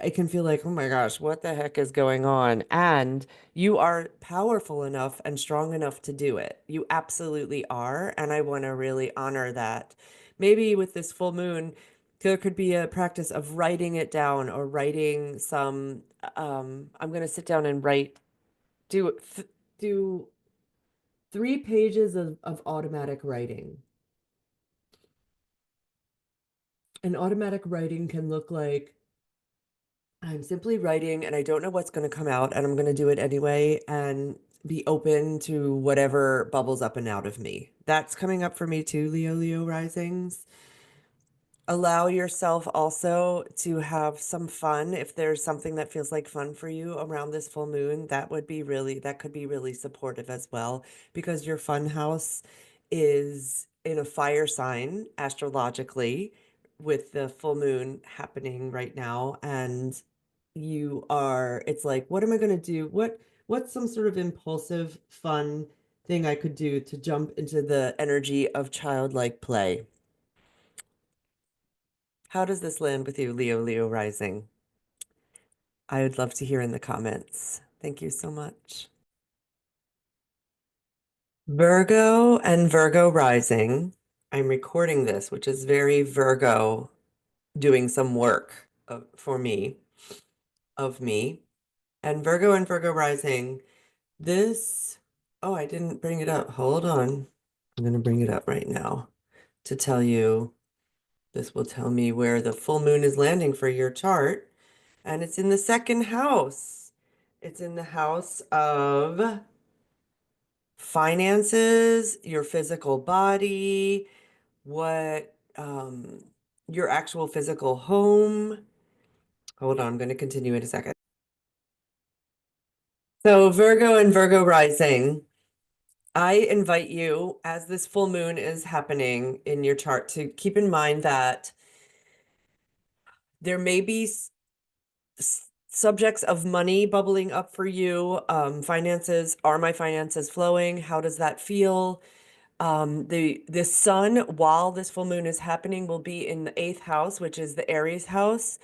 like, oh my gosh, what the heck is going on? And you are powerful enough and strong enough to do it. You absolutely are. And I want to really honor that. Maybe with this full moon, there could be a practice of writing it down or writing some, I'm going to sit down and do, do 3 pages of automatic writing. And automatic writing can look like, I'm simply writing and I don't know what's going to come out and I'm going to do it anyway and be open to whatever bubbles up and out of me. That's coming up for me too, Leo risings. Allow yourself also to have some fun. If there's something that feels like fun for you around this full moon, that could be really supportive as well, because your fun house is in a fire sign astrologically with the full moon happening right now. And it's like, what am I going to do? What's some sort of impulsive, fun thing I could do to jump into the energy of childlike play. How does this land with you, Leo, Leo rising? I would love to hear in the comments. Thank you so much. Virgo and Virgo rising. I'm recording this, which is very Virgo doing some work for me, of me. And Virgo rising, this, oh, I didn't bring it up. Hold on. I'm going to bring it up right now to tell you. This will tell me where the full moon is landing for your chart. And it's in the second house. It's in the house of finances, your physical body, what your actual physical home. Hold on, I'm going to continue in a second. So Virgo and Virgo rising, I invite you, as this full moon is happening in your chart, to keep in mind that there may be subjects of money bubbling up for you. Finances, are my finances flowing? How does that feel? The sun, while this full moon is happening, will be in the eighth house, which is the Aries house.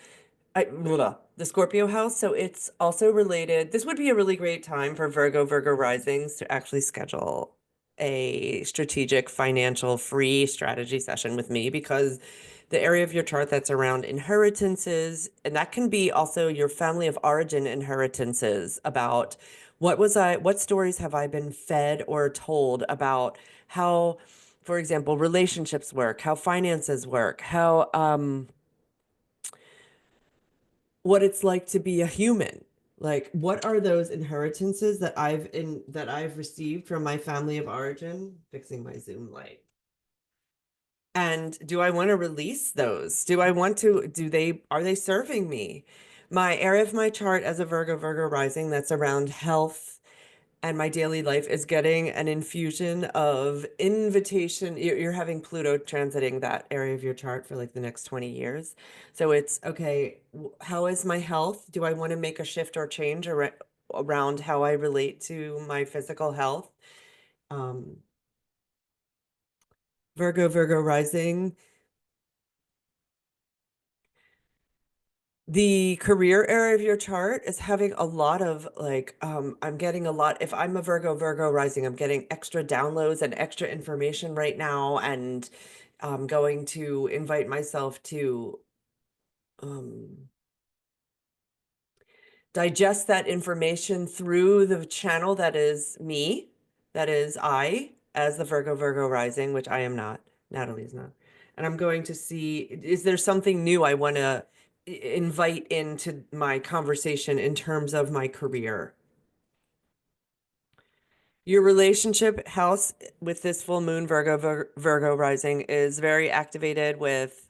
The Scorpio house. So it's also related. This would be a really great time for Virgo risings to actually schedule a strategic financial free strategy session with me, because the area of your chart that's around inheritances, and that can be also your family of origin inheritances, about what stories have I been fed or told about how, for example, relationships work, how finances work, how what it's like to be a human. Like, what are those inheritances that I've received from my family of origin? Fixing my Zoom light. And do I want to release those? Are they serving me? My area of my chart as a Virgo rising, that's around health and my daily life, is getting an infusion of invitation. You're having Pluto transiting that area of your chart for like the next 20 years. So it's okay, how is my health? Do I want to make a shift or change around how I relate to my physical health? Um, Virgo rising. The career area of your chart is having a lot of like, I'm getting a lot. If I'm a Virgo rising, I'm getting extra downloads and extra information right now. And I'm going to invite myself to um, digest that information through the channel that is me, that is I, as the Virgo rising, which I am not, Natalie's not. And I'm going to see, is there something new I want to invite into my conversation in terms of my career? Your relationship house with this full moon Virgo rising is very activated with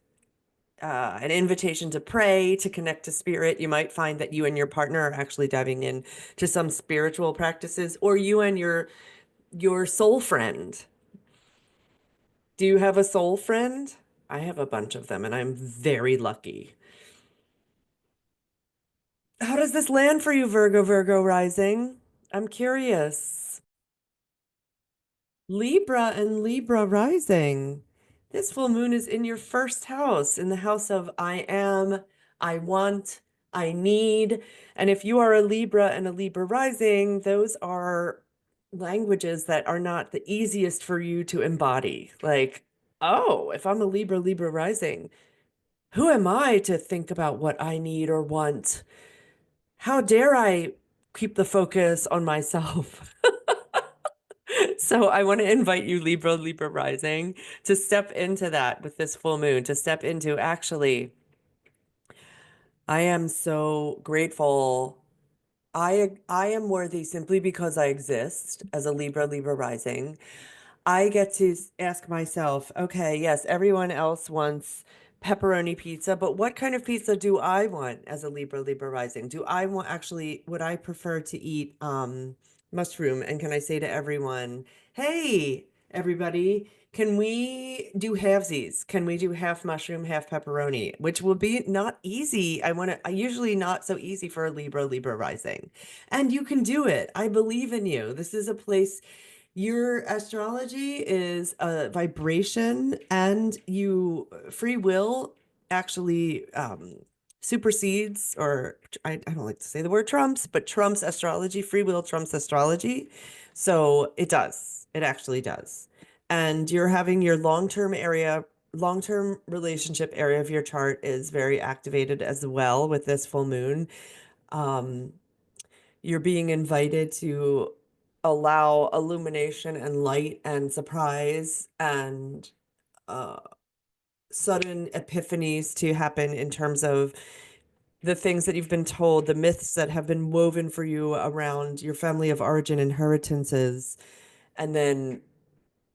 an invitation to pray, to connect to spirit. You might find that you and your partner are actually diving in to some spiritual practices, or you and your soul friend. Do you have a soul friend? I have a bunch of them, and I'm very lucky. How does this land for you, Virgo rising? I'm curious. Libra and Libra rising. This full moon is in your first house, in the house of I am, I want, I need. And if you are a Libra and a Libra rising, those are languages that are not the easiest for you to embody. Like, oh, if I'm a Libra rising, who am I to think about what I need or want? How dare I keep the focus on myself? So I want to invite you, Libra rising, to step into that with this full moon, to step into, actually, I am so grateful. I am worthy simply because I exist as a Libra rising. I get to ask myself, okay, yes, everyone else wants pepperoni pizza, but what kind of pizza do I want as a Libra rising? Do I want, actually, would I prefer to eat mushroom? And can I say to everyone, hey, everybody, can we do halvesies? Can we do half mushroom, half pepperoni? Which will be not easy. I usually not so easy for a Libra rising. And you can do it. I believe in you. This is a place Your astrology is a vibration, and free will actually supersedes, or I don't like to say the word trumps, but trumps astrology. Free will trumps astrology. So it does. It actually does. And you're having your long-term relationship area of your chart is very activated as well with this full moon. Um, you're being invited to allow illumination and light and surprise and uh, sudden epiphanies to happen in terms of the things that you've been told, the myths that have been woven for you around your family of origin inheritances. And then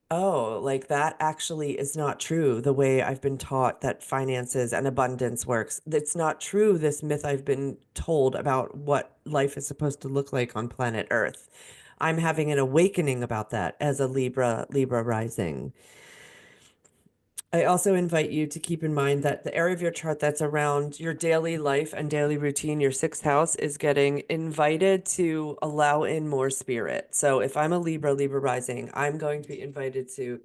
oh, like that actually is not true. The way I've been taught that finances and abundance works. It's not true, this myth I've been told about what life is supposed to look like on planet Earth. I'm having an awakening about that as a Libra rising. I also invite you to keep in mind that the area of your chart that's around your daily life and daily routine, your sixth house, is getting invited to allow in more spirit. So if I'm a Libra rising, I'm going to be invited to,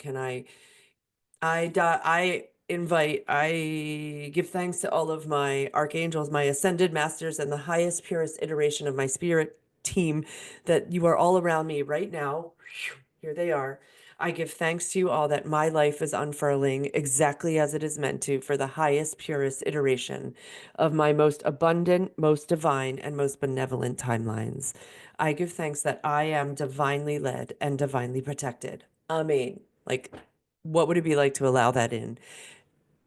I give thanks to all of my archangels, my ascended masters, and the highest, purest iteration of my spirit team that you are all around me right now. Here they are. I give thanks to you all that my life is unfurling exactly as it is meant to for the highest, purest iteration of my most abundant, most divine, and most benevolent timelines. I give thanks that I am divinely led and divinely protected. Amen. Like, what would it be like to allow that in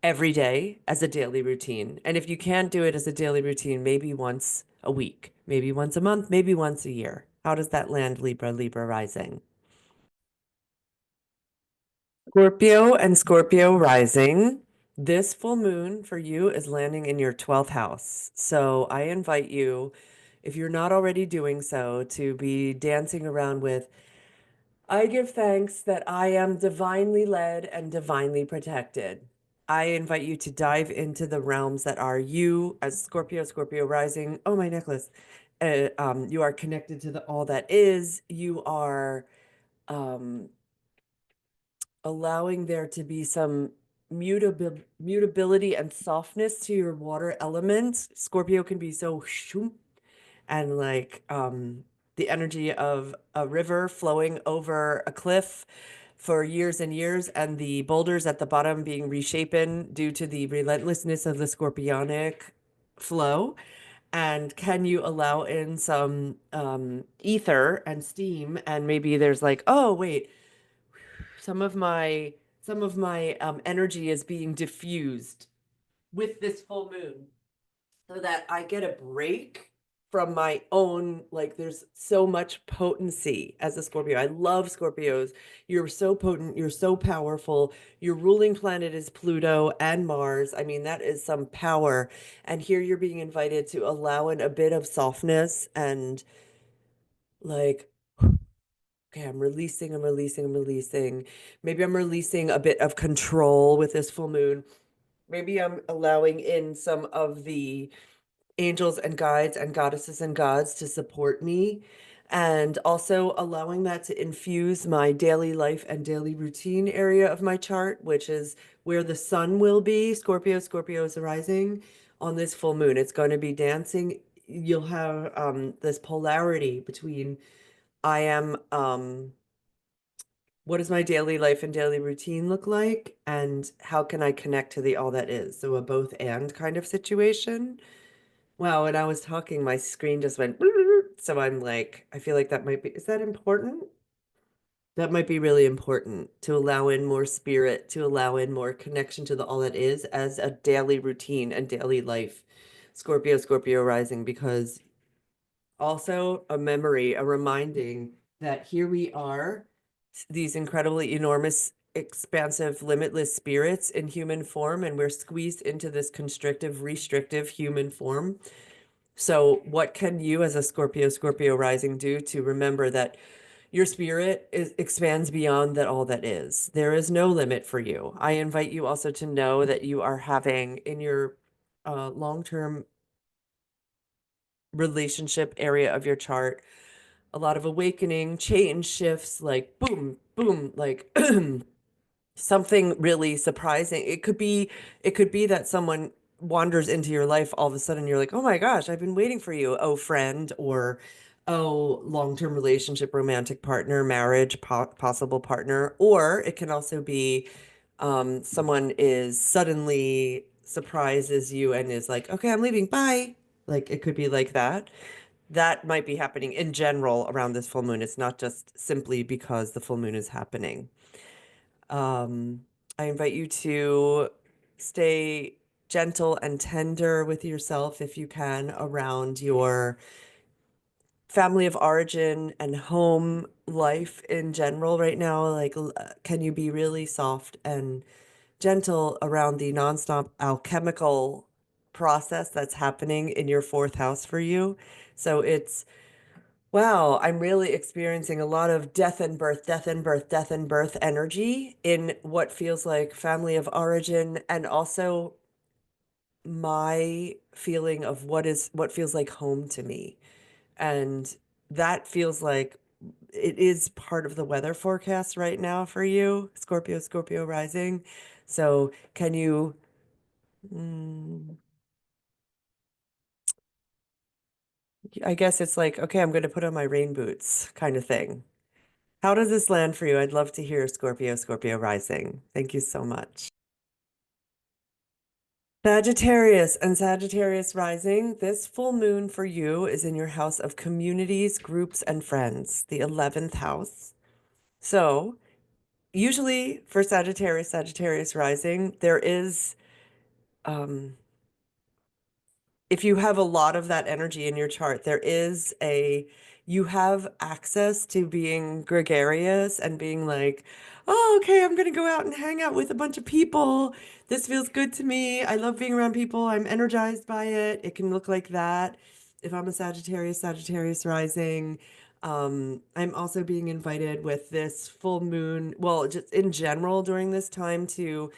every day as a daily routine? And if you can't do it as a daily routine, maybe once a week, maybe once a month, maybe once a year. How does that land, Libra rising? Scorpio and Scorpio rising. This full moon for you is landing in your 12th house. So I invite you, if you're not already doing so, to be dancing around with I give thanks that I am divinely led and divinely protected. I invite you to dive into the realms that are you as Scorpio rising. Oh, my necklace. You are connected to the all that is. You are um, allowing there to be some mutability and softness to your water element. Scorpio can be so shoom, and like the energy of a river flowing over a cliff for years and years, and the boulders at the bottom being reshapen due to the relentlessness of the scorpionic flow. And can you allow in some ether and steam? And maybe there's like, oh, wait, some of my energy is being diffused with this full moon so that I get a break from my own, like there's so much potency as a Scorpio. I love Scorpios. You're so potent, you're so powerful. Your ruling planet is Pluto and Mars. I mean, that is some power. And here you're being invited to allow in a bit of softness and like, okay, I'm releasing. Maybe I'm releasing a bit of control with this full moon. Maybe I'm allowing in some of the angels and guides and goddesses and gods to support me, and also allowing that to infuse my daily life and daily routine area of my chart, which is where the sun will be. Scorpio is rising on this full moon. It's going to be dancing. You'll have this polarity between I am what does my daily life and daily routine look like, and how can I connect to the all that is? So a both and kind of situation. Wow, when I was talking, my screen just went, so I'm like, I feel like that might be, is that important? That might be really important to allow in more spirit, to allow in more connection to the all that is as a daily routine and daily life. Scorpio rising, because also a memory, a reminding that here we are, these incredibly enormous, expansive, limitless spirits in human form, and we're squeezed into this constrictive, restrictive human form. So, what can you as a Scorpio rising do to remember that your spirit expands beyond that all that is? There is no limit for you. I invite you also to know that you are having in your long-term relationship area of your chart a lot of awakening, change shifts, like boom, boom, like something really surprising. It could be that someone wanders into your life all of a sudden you're like, "Oh my gosh, I've been waiting for you." Oh, friend or oh, long-term relationship, romantic partner, marriage, possible partner, or it can also be someone is suddenly surprises you and is like, "Okay, I'm leaving. Bye." Like it could be like that. That might be happening in general around this full moon. It's not just simply because the full moon is happening. Um, I invite you to stay gentle and tender with yourself if you can around your family of origin and home life in general right now. Like, can you be really soft and gentle around the nonstop alchemical process that's happening in your fourth house for you? So it's wow, I'm really experiencing a lot of death and birth, death and birth, death and birth energy in what feels like family of origin, and also my feeling of what feels like home to me. And that feels like it is part of the weather forecast right now for you, Scorpio, Scorpio rising. So can you, mm, I guess it's like, okay, I'm going to put on my rain boots kind of thing. How does this land for you? I'd love to hear Scorpio, Scorpio rising. Thank you so much. Sagittarius and Sagittarius rising. This full moon for you is in your house of communities, groups, and friends, the 11th house. So, usually for Sagittarius, Sagittarius rising, there is um, if you have a lot of that energy in your chart, you have access to being gregarious and being like, oh, okay, I'm gonna go out and hang out with a bunch of people. This feels good to me. I love being around people. I'm energized by it. It can look like that. If I'm a Sagittarius, Sagittarius rising, I'm also being invited with this full moon, well, just in general during this time to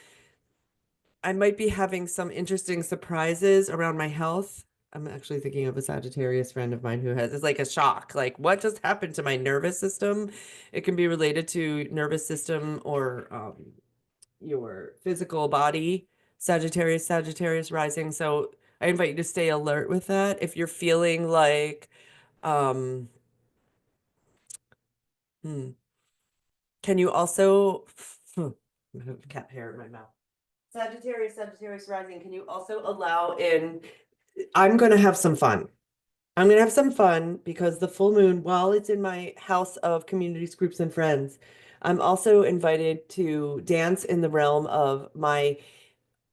I might be having some interesting surprises around my health. I'm actually thinking of a Sagittarius friend of mine who has it's like a shock. Like, what just happened to my nervous system? It can be related to nervous system or your physical body. Sagittarius, Sagittarius rising. So I invite you to stay alert with that. If you're feeling like, um, hmm, can you also, I have cat hair in my mouth. Sagittarius, Sagittarius rising, can you also allow in I'm going to have some fun. I'm going to have some fun because the full moon, while it's in my house of communities, groups, and friends, I'm also invited to dance in the realm of my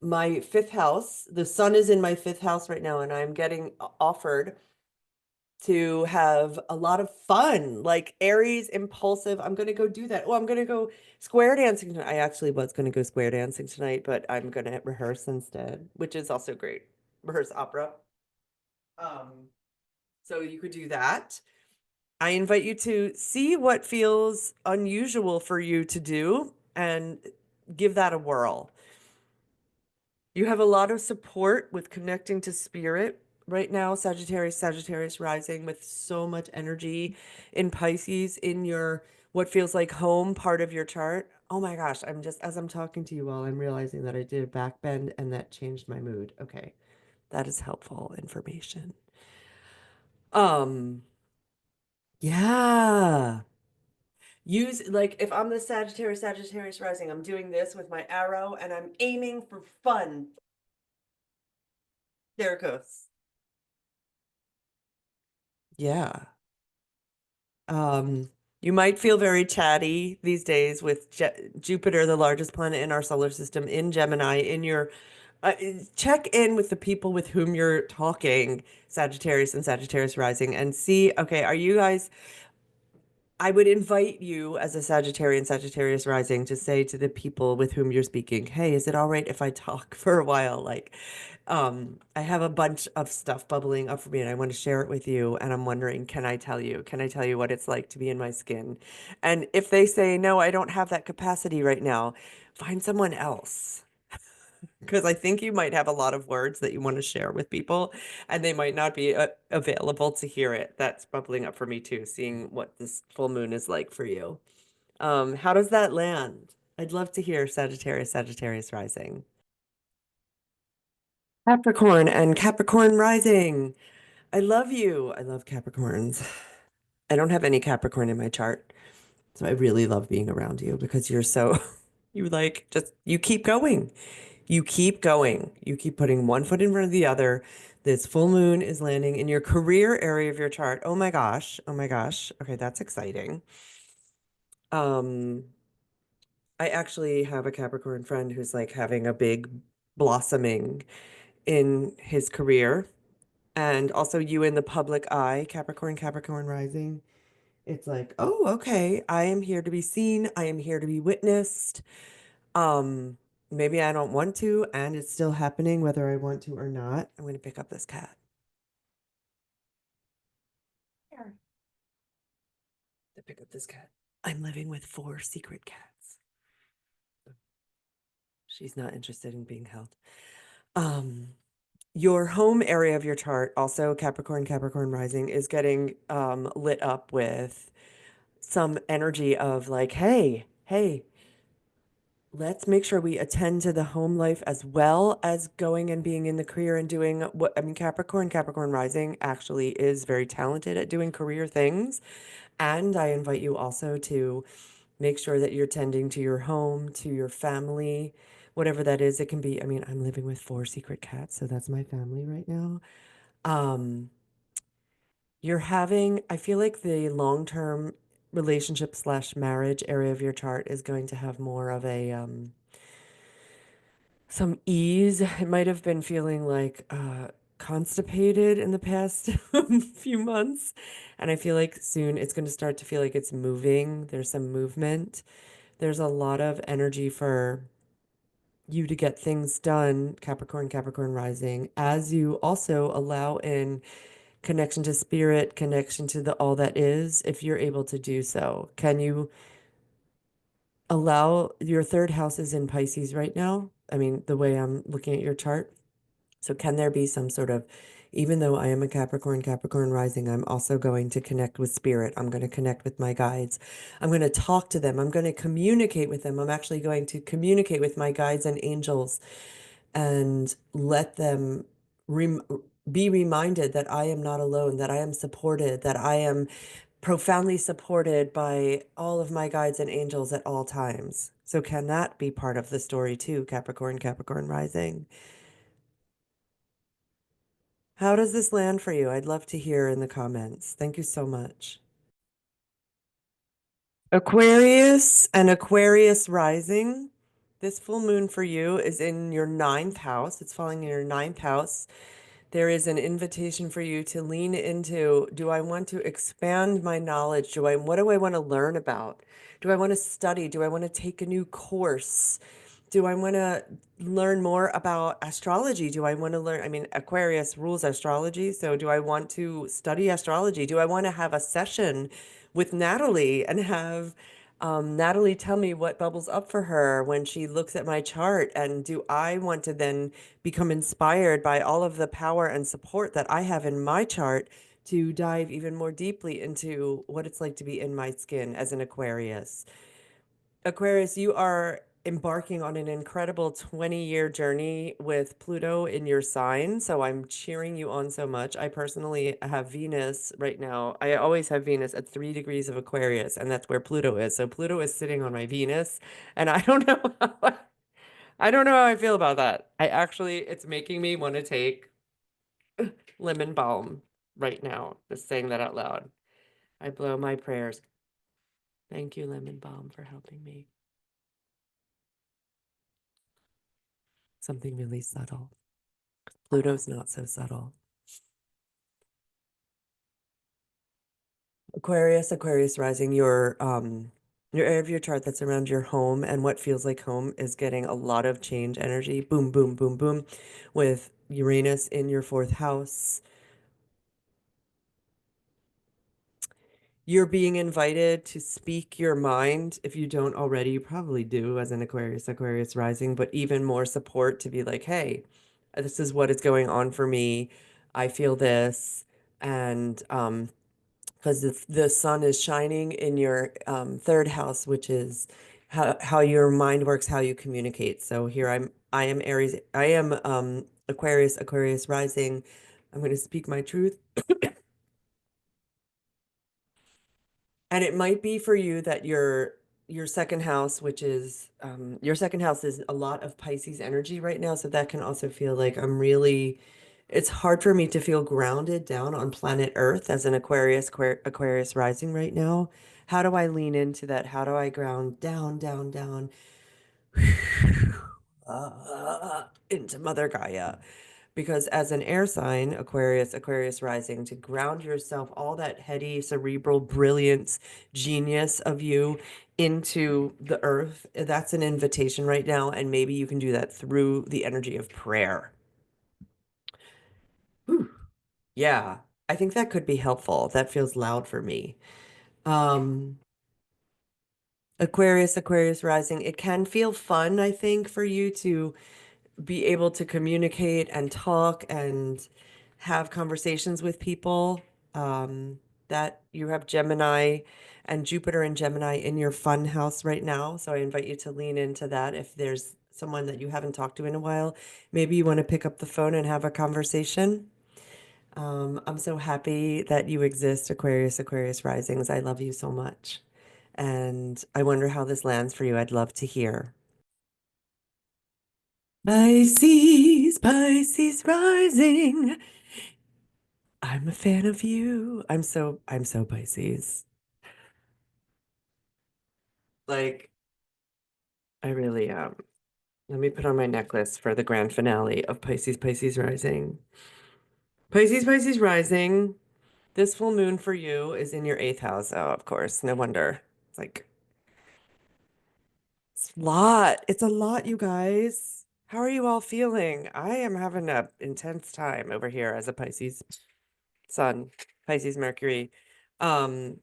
fifth house. The sun is in my fifth house right now, and I'm getting offered to have a lot of fun, like Aries, impulsive. I'm going to go do that. Oh, I'm going to go square dancing tonight. I actually was going to go square dancing tonight, but I'm going to rehearse instead, which is also great. Rehearse opera. Um, so you could do that. I invite you to see what feels unusual for you to do and give that a whirl. You have a lot of support with connecting to spirit right now, Sagittarius, Sagittarius rising with so much energy in Pisces in your what feels like home part of your chart. Oh my gosh, I'm just as I'm talking to you all, I'm realizing that I did a back bend and that changed my mood. Okay, that is helpful information. Um, yeah. Use like if I'm the Sagittarius, Sagittarius rising, I'm doing this with my arrow and I'm aiming for fun. There it goes. Yeah. Um, you might feel very chatty these days with Jupiter, the largest planet in our solar system, in Gemini, in your check in with the people with whom you're talking, Sagittarius and Sagittarius rising, and see, okay, are you guys I would invite you as a Sagittarian, Sagittarius rising to say to the people with whom you're speaking, hey, is it all right if I talk for a while? Like, I have a bunch of stuff bubbling up for me and I want to share it with you. And I'm wondering, can I tell you? Can I tell you what it's like to be in my skin? And if they say, no, I don't have that capacity right now, find someone else. because I think you might have a lot of words that you want to share with people, and they might not be available to hear it. That's bubbling up for me too, seeing what this full moon is like for you. How does that land? I'd love to hear Sagittarius, Sagittarius rising. Capricorn and Capricorn rising. I love you. I love Capricorns. I don't have any Capricorn in my chart, so I really love being around you because you're so, you like just, you keep going. You keep going. You keep putting one foot in front of the other. This full moon is landing in your career area of your chart. Oh my gosh. Oh my gosh. Okay, that's exciting. Um, I actually have a Capricorn friend who's like having a big blossoming in his career. And also you in the public eye, Capricorn, Capricorn rising. It's like, oh, okay, I am here to be seen. I am here to be witnessed. Um, Maybe I don't want to, and it's still happening whether I want to or not. I'm going to pick up this cat. Here. To pick up this cat. I'm living with four secret cats. She's not interested in being held. Um, your home area of your chart, also Capricorn, Capricorn rising, is getting lit up with some energy of like, hey, let's make sure we attend to the home life as well as going and being in the career and doing what I mean, Capricorn, Capricorn rising actually is very talented at doing career things. And I invite you also to make sure that you're tending to your home, to your family, whatever that is. It can be, I mean, I'm living with four secret cats, so that's my family right now. Um, you're having, I feel like the long-term relationship slash marriage area of your chart is going to have more of a some ease. It might have been feeling like constipated in the past few months. And I feel like soon it's going to start to feel like it's moving. There's some movement. There's a lot of energy for you to get things done, Capricorn, Capricorn rising, as you also allow in connection to spirit, connection to the all that is, if you're able to do so. Can you allow your third house is in Pisces right now? I mean, the way I'm looking at your chart. So can there be some sort of, even though I am a Capricorn, Capricorn rising, I'm also going to connect with spirit. I'm going to connect with my guides. I'm going to talk to them. I'm going to communicate with them. I'm actually going to communicate with my guides and angels and let them rem be reminded that I am not alone, that I am supported, that I am profoundly supported by all of my guides and angels at all times. So can that be part of the story too, Capricorn, Capricorn rising? How does this land for you? I'd love to hear in the comments. Thank you so much. Aquarius and Aquarius rising. This full moon for you is in your ninth house. It's falling in your ninth house. There is an invitation for you to lean into, do I want to expand my knowledge? What do I want to learn about? Do I want to study? Do I want to take a new course? Do I want to learn more about astrology? Do I want to learn? I mean, Aquarius rules astrology. So do I want to study astrology? Do I want to have a session with Natalie and have Natalie tell me what bubbles up for her when she looks at my chart? And do I want to then become inspired by all of the power and support that I have in my chart to dive even more deeply into what it's like to be in my skin as an Aquarius? Aquarius, you are embarking on an incredible 20-year journey with Pluto in your sign. So I'm cheering you on so much. I personally have Venus right now. I always have Venus at 3 degrees of Aquarius, and that's where Pluto is. So Pluto is sitting on my Venus, and I don't know I don't know how I feel about that. It's making me want to take lemon balm right now, just saying that out loud. I blow my prayers. Thank you, lemon balm, for helping me. Something really subtle. Pluto's not so subtle. Aquarius, Aquarius rising, your area of your chart that's around your home and what feels like home is getting a lot of change energy. Boom, boom, boom, boom, with Uranus in your fourth house. You're being invited to speak your mind. If you don't already, you probably do as an Aquarius rising, but even more support to be like, hey, this is what is going on for me. I feel this. And because the sun is shining in your third house, which is how your mind works, how you communicate. So here I am Aries, I am Aquarius rising. I'm going to speak my truth. And it might be for you that your second house, which is your second house is a lot of Pisces energy right now. So that can also feel like it's hard for me to feel grounded down on planet Earth as an Aquarius rising right now. How do I lean into that? How do I ground down, down, down into Mother Gaia? Because as an air sign, Aquarius rising, to ground yourself, all that heady, cerebral brilliance, genius of you into the earth, that's an invitation right now. And maybe you can do that through the energy of prayer. Whew. Yeah, I think that could be helpful. That feels loud for me. Um, Aquarius rising, it can feel fun, I think, for you to be able to communicate and talk and have conversations with people. That you have Gemini and Jupiter and Gemini in your fun house right now. So I invite you to lean into that. If there's someone that you haven't talked to in a while, maybe you want to pick up the phone and have a conversation. I'm so happy that you exist, Aquarius risings. I love you so much. And I wonder how this lands for you. I'd love to hear. Pisces rising. I'm a fan of you. I'm so Pisces. Like, I really am. Let me put on my necklace for the grand finale of Pisces rising. Pisces rising. This full moon for you is in your eighth house. Oh, of course. No wonder. It's like, it's a lot. It's a lot, you guys. How are you all feeling? I am having a intense time over here as a Pisces sun, Pisces Mercury. Um,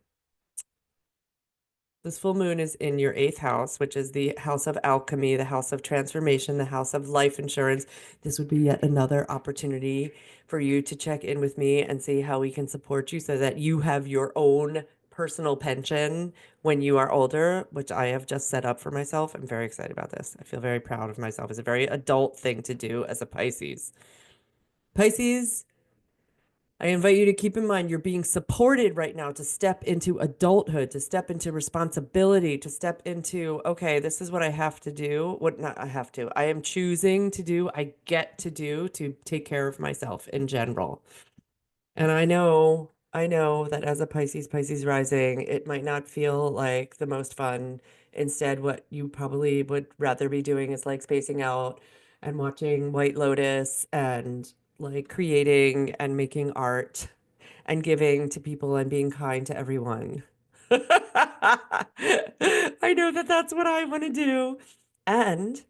This full moon is in your eighth house, which is the house of alchemy, the house of transformation, the house of life insurance. This would be yet another opportunity for you to check in with me and see how we can support you so that you have your own personal pension when you are older, which I have just set up for myself. I'm very excited about this. I feel very proud of myself. It's a very adult thing to do as a Pisces. Pisces, I invite you to keep in mind you're being supported right now to step into adulthood, to step into responsibility, to step into, okay, this is what I have to do. What not I have to. I am choosing to do, I get to do to take care of myself in general. And I know that as a Pisces rising, it might not feel like the most fun. Instead, what you probably would rather be doing is like spacing out and watching White Lotus and like creating and making art and giving to people and being kind to everyone. I know that that's what I want to do. And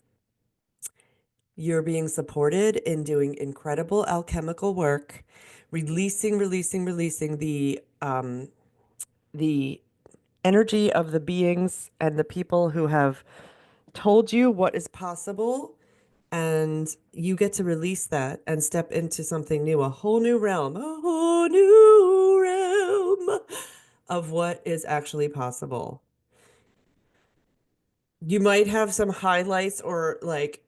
you're being supported in doing incredible alchemical work, releasing the energy of the beings and the people who have told you what is possible, and you get to release that and step into something new, a whole new realm of what is actually possible. You might have some highlights or like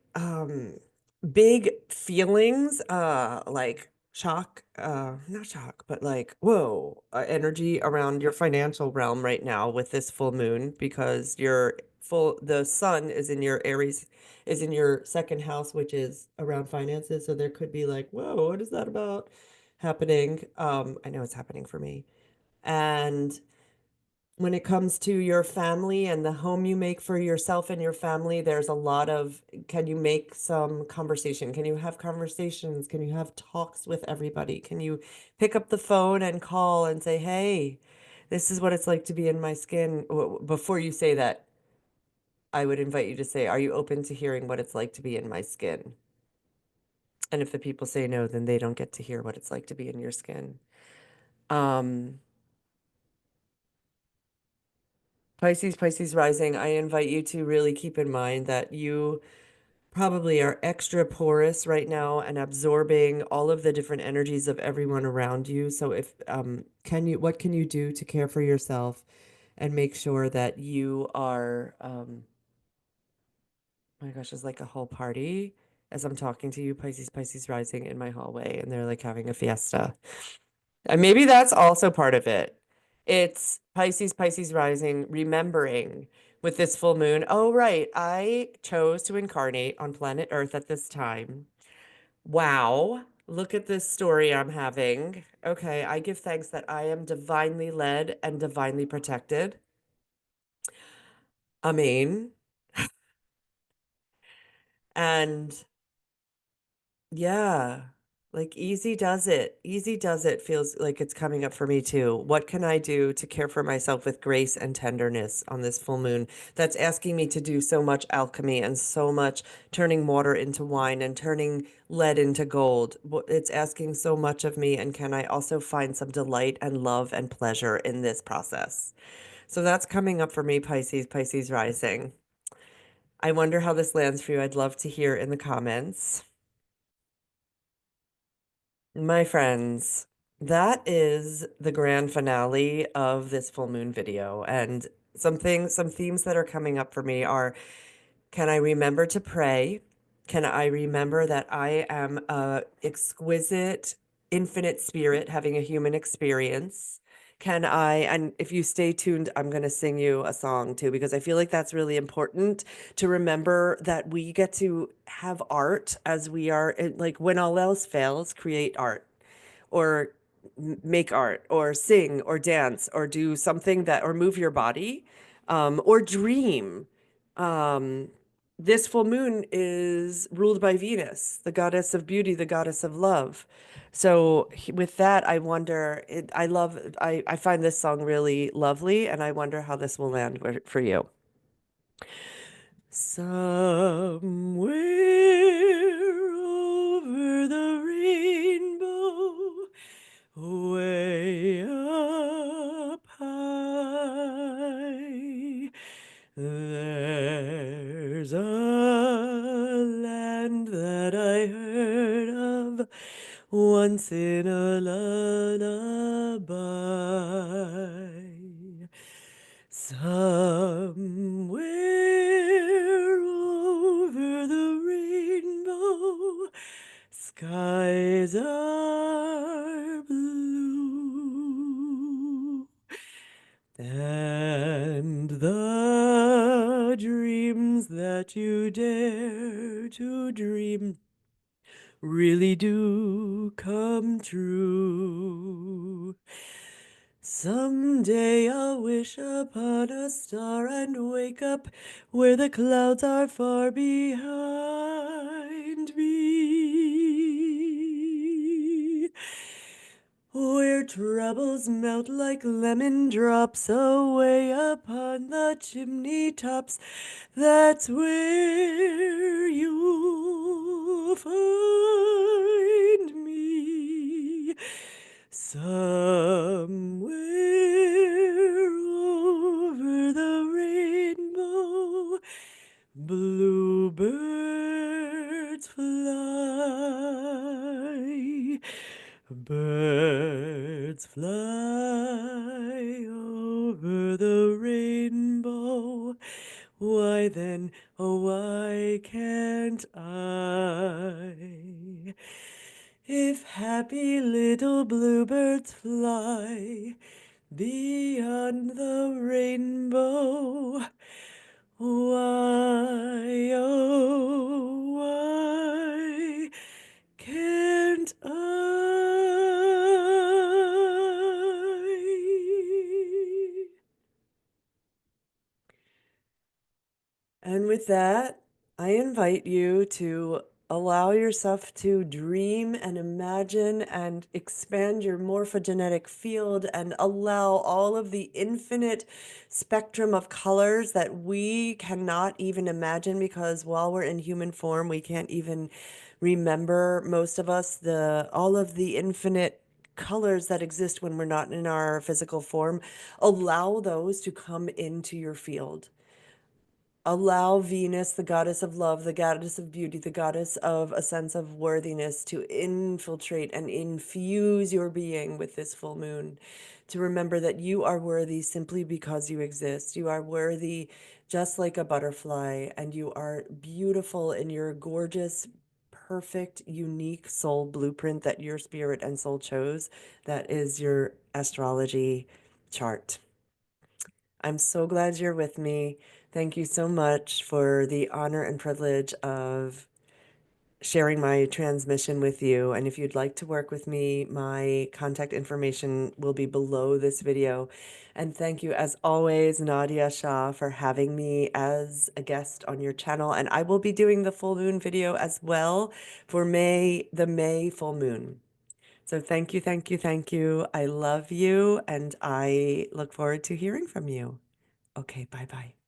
big feelings, like shock, not shock, but like whoa, energy around your financial realm right now with this full moon, because the sun is in your Aries, is in your second house, which is around finances. So there could be like, whoa, what is that about happening? I know it's happening for me. And when it comes to your family and the home you make for yourself and your family, there's a lot of, can you make some conversation? Can you have conversations? Can you have talks with everybody? Can you pick up the phone and call and say, hey, this is what it's like to be in my skin? Before you say that, I would invite you to say, are you open to hearing what it's like to be in my skin? And if the people say no, then they don't get to hear what it's like to be in your skin. Um, Pisces rising, I invite you to really keep in mind that you probably are extra porous right now and absorbing all of the different energies of everyone around you. So what can you do to care for yourself and make sure that you are, oh my gosh, it's like a whole party as I'm talking to you, Pisces rising in my hallway, and they're like having a fiesta. And maybe that's also part of it. It's Pisces rising, remembering with this full moon. Oh, right. I chose to incarnate on planet Earth at this time. Wow. Look at this story I'm having. Okay. I give thanks that I am divinely led and divinely protected. Amen. And yeah, like easy does it. Easy does it feels like it's coming up for me too. What can I do to care for myself with grace and tenderness on this full moon that's asking me to do so much alchemy and so much turning water into wine and turning lead into gold? It's asking so much of me, and can I also find some delight and love and pleasure in this process? So that's coming up for me, Pisces rising. I wonder how this lands for you. I'd love to hear in the comments. My friends, that is the grand finale of this full moon video. And some themes that are coming up for me are, can I remember to pray? Can I remember that I am a exquisite, infinite spirit having a human experience? Can I, and if you stay tuned, I'm going to sing you a song too, because I feel like that's really important to remember that we get to have art as we are, like when all else fails, create art or make art or sing or dance or do something that, or move your body, or dream. Um, this full moon is ruled by Venus, the goddess of beauty, the goddess of love. So with that, I wonder, I find this song really lovely, and I wonder how this will land for you. Somewhere over the rainbow, way up high, there's a land that I heard of once in a lullaby. Somewhere over the rainbow, skies are blue, and the dreams that you dare to dream really do come true. Someday I'll wish upon a star and wake up where the clouds are far behind me, where troubles melt like lemon drops away upon the chimney tops. That's where you'll find me. Somewhere over the rainbow, bluebirds fly. Birds fly over the rainbow. Why then, oh, why can't I? If happy little bluebirds fly beyond the rainbow, why, oh, why can't I? And with that, I invite you to allow yourself to dream and imagine and expand your morphogenetic field and allow all of the infinite spectrum of colors that we cannot even imagine, because while we're in human form, we can't even remember, most of us, the all of the infinite colors that exist when we're not in our physical form, allow those to come into your field. Allow Venus, the goddess of love, the goddess of beauty, the goddess of a sense of worthiness, to infiltrate and infuse your being with this full moon. To remember that you are worthy simply because you exist. You are worthy just like a butterfly, and you are beautiful in your gorgeous, perfect, unique soul blueprint that your spirit and soul chose. That is your astrology chart. I'm so glad you're with me. Thank you so much for the honor and privilege of sharing my transmission with you. And if you'd like to work with me, my contact information will be below this video. And thank you, as always, Nadiya Shah, for having me as a guest on your channel. And I will be doing the full moon video as well for the May full moon. So thank you, thank you, thank you. I love you, and I look forward to hearing from you. Okay, bye bye.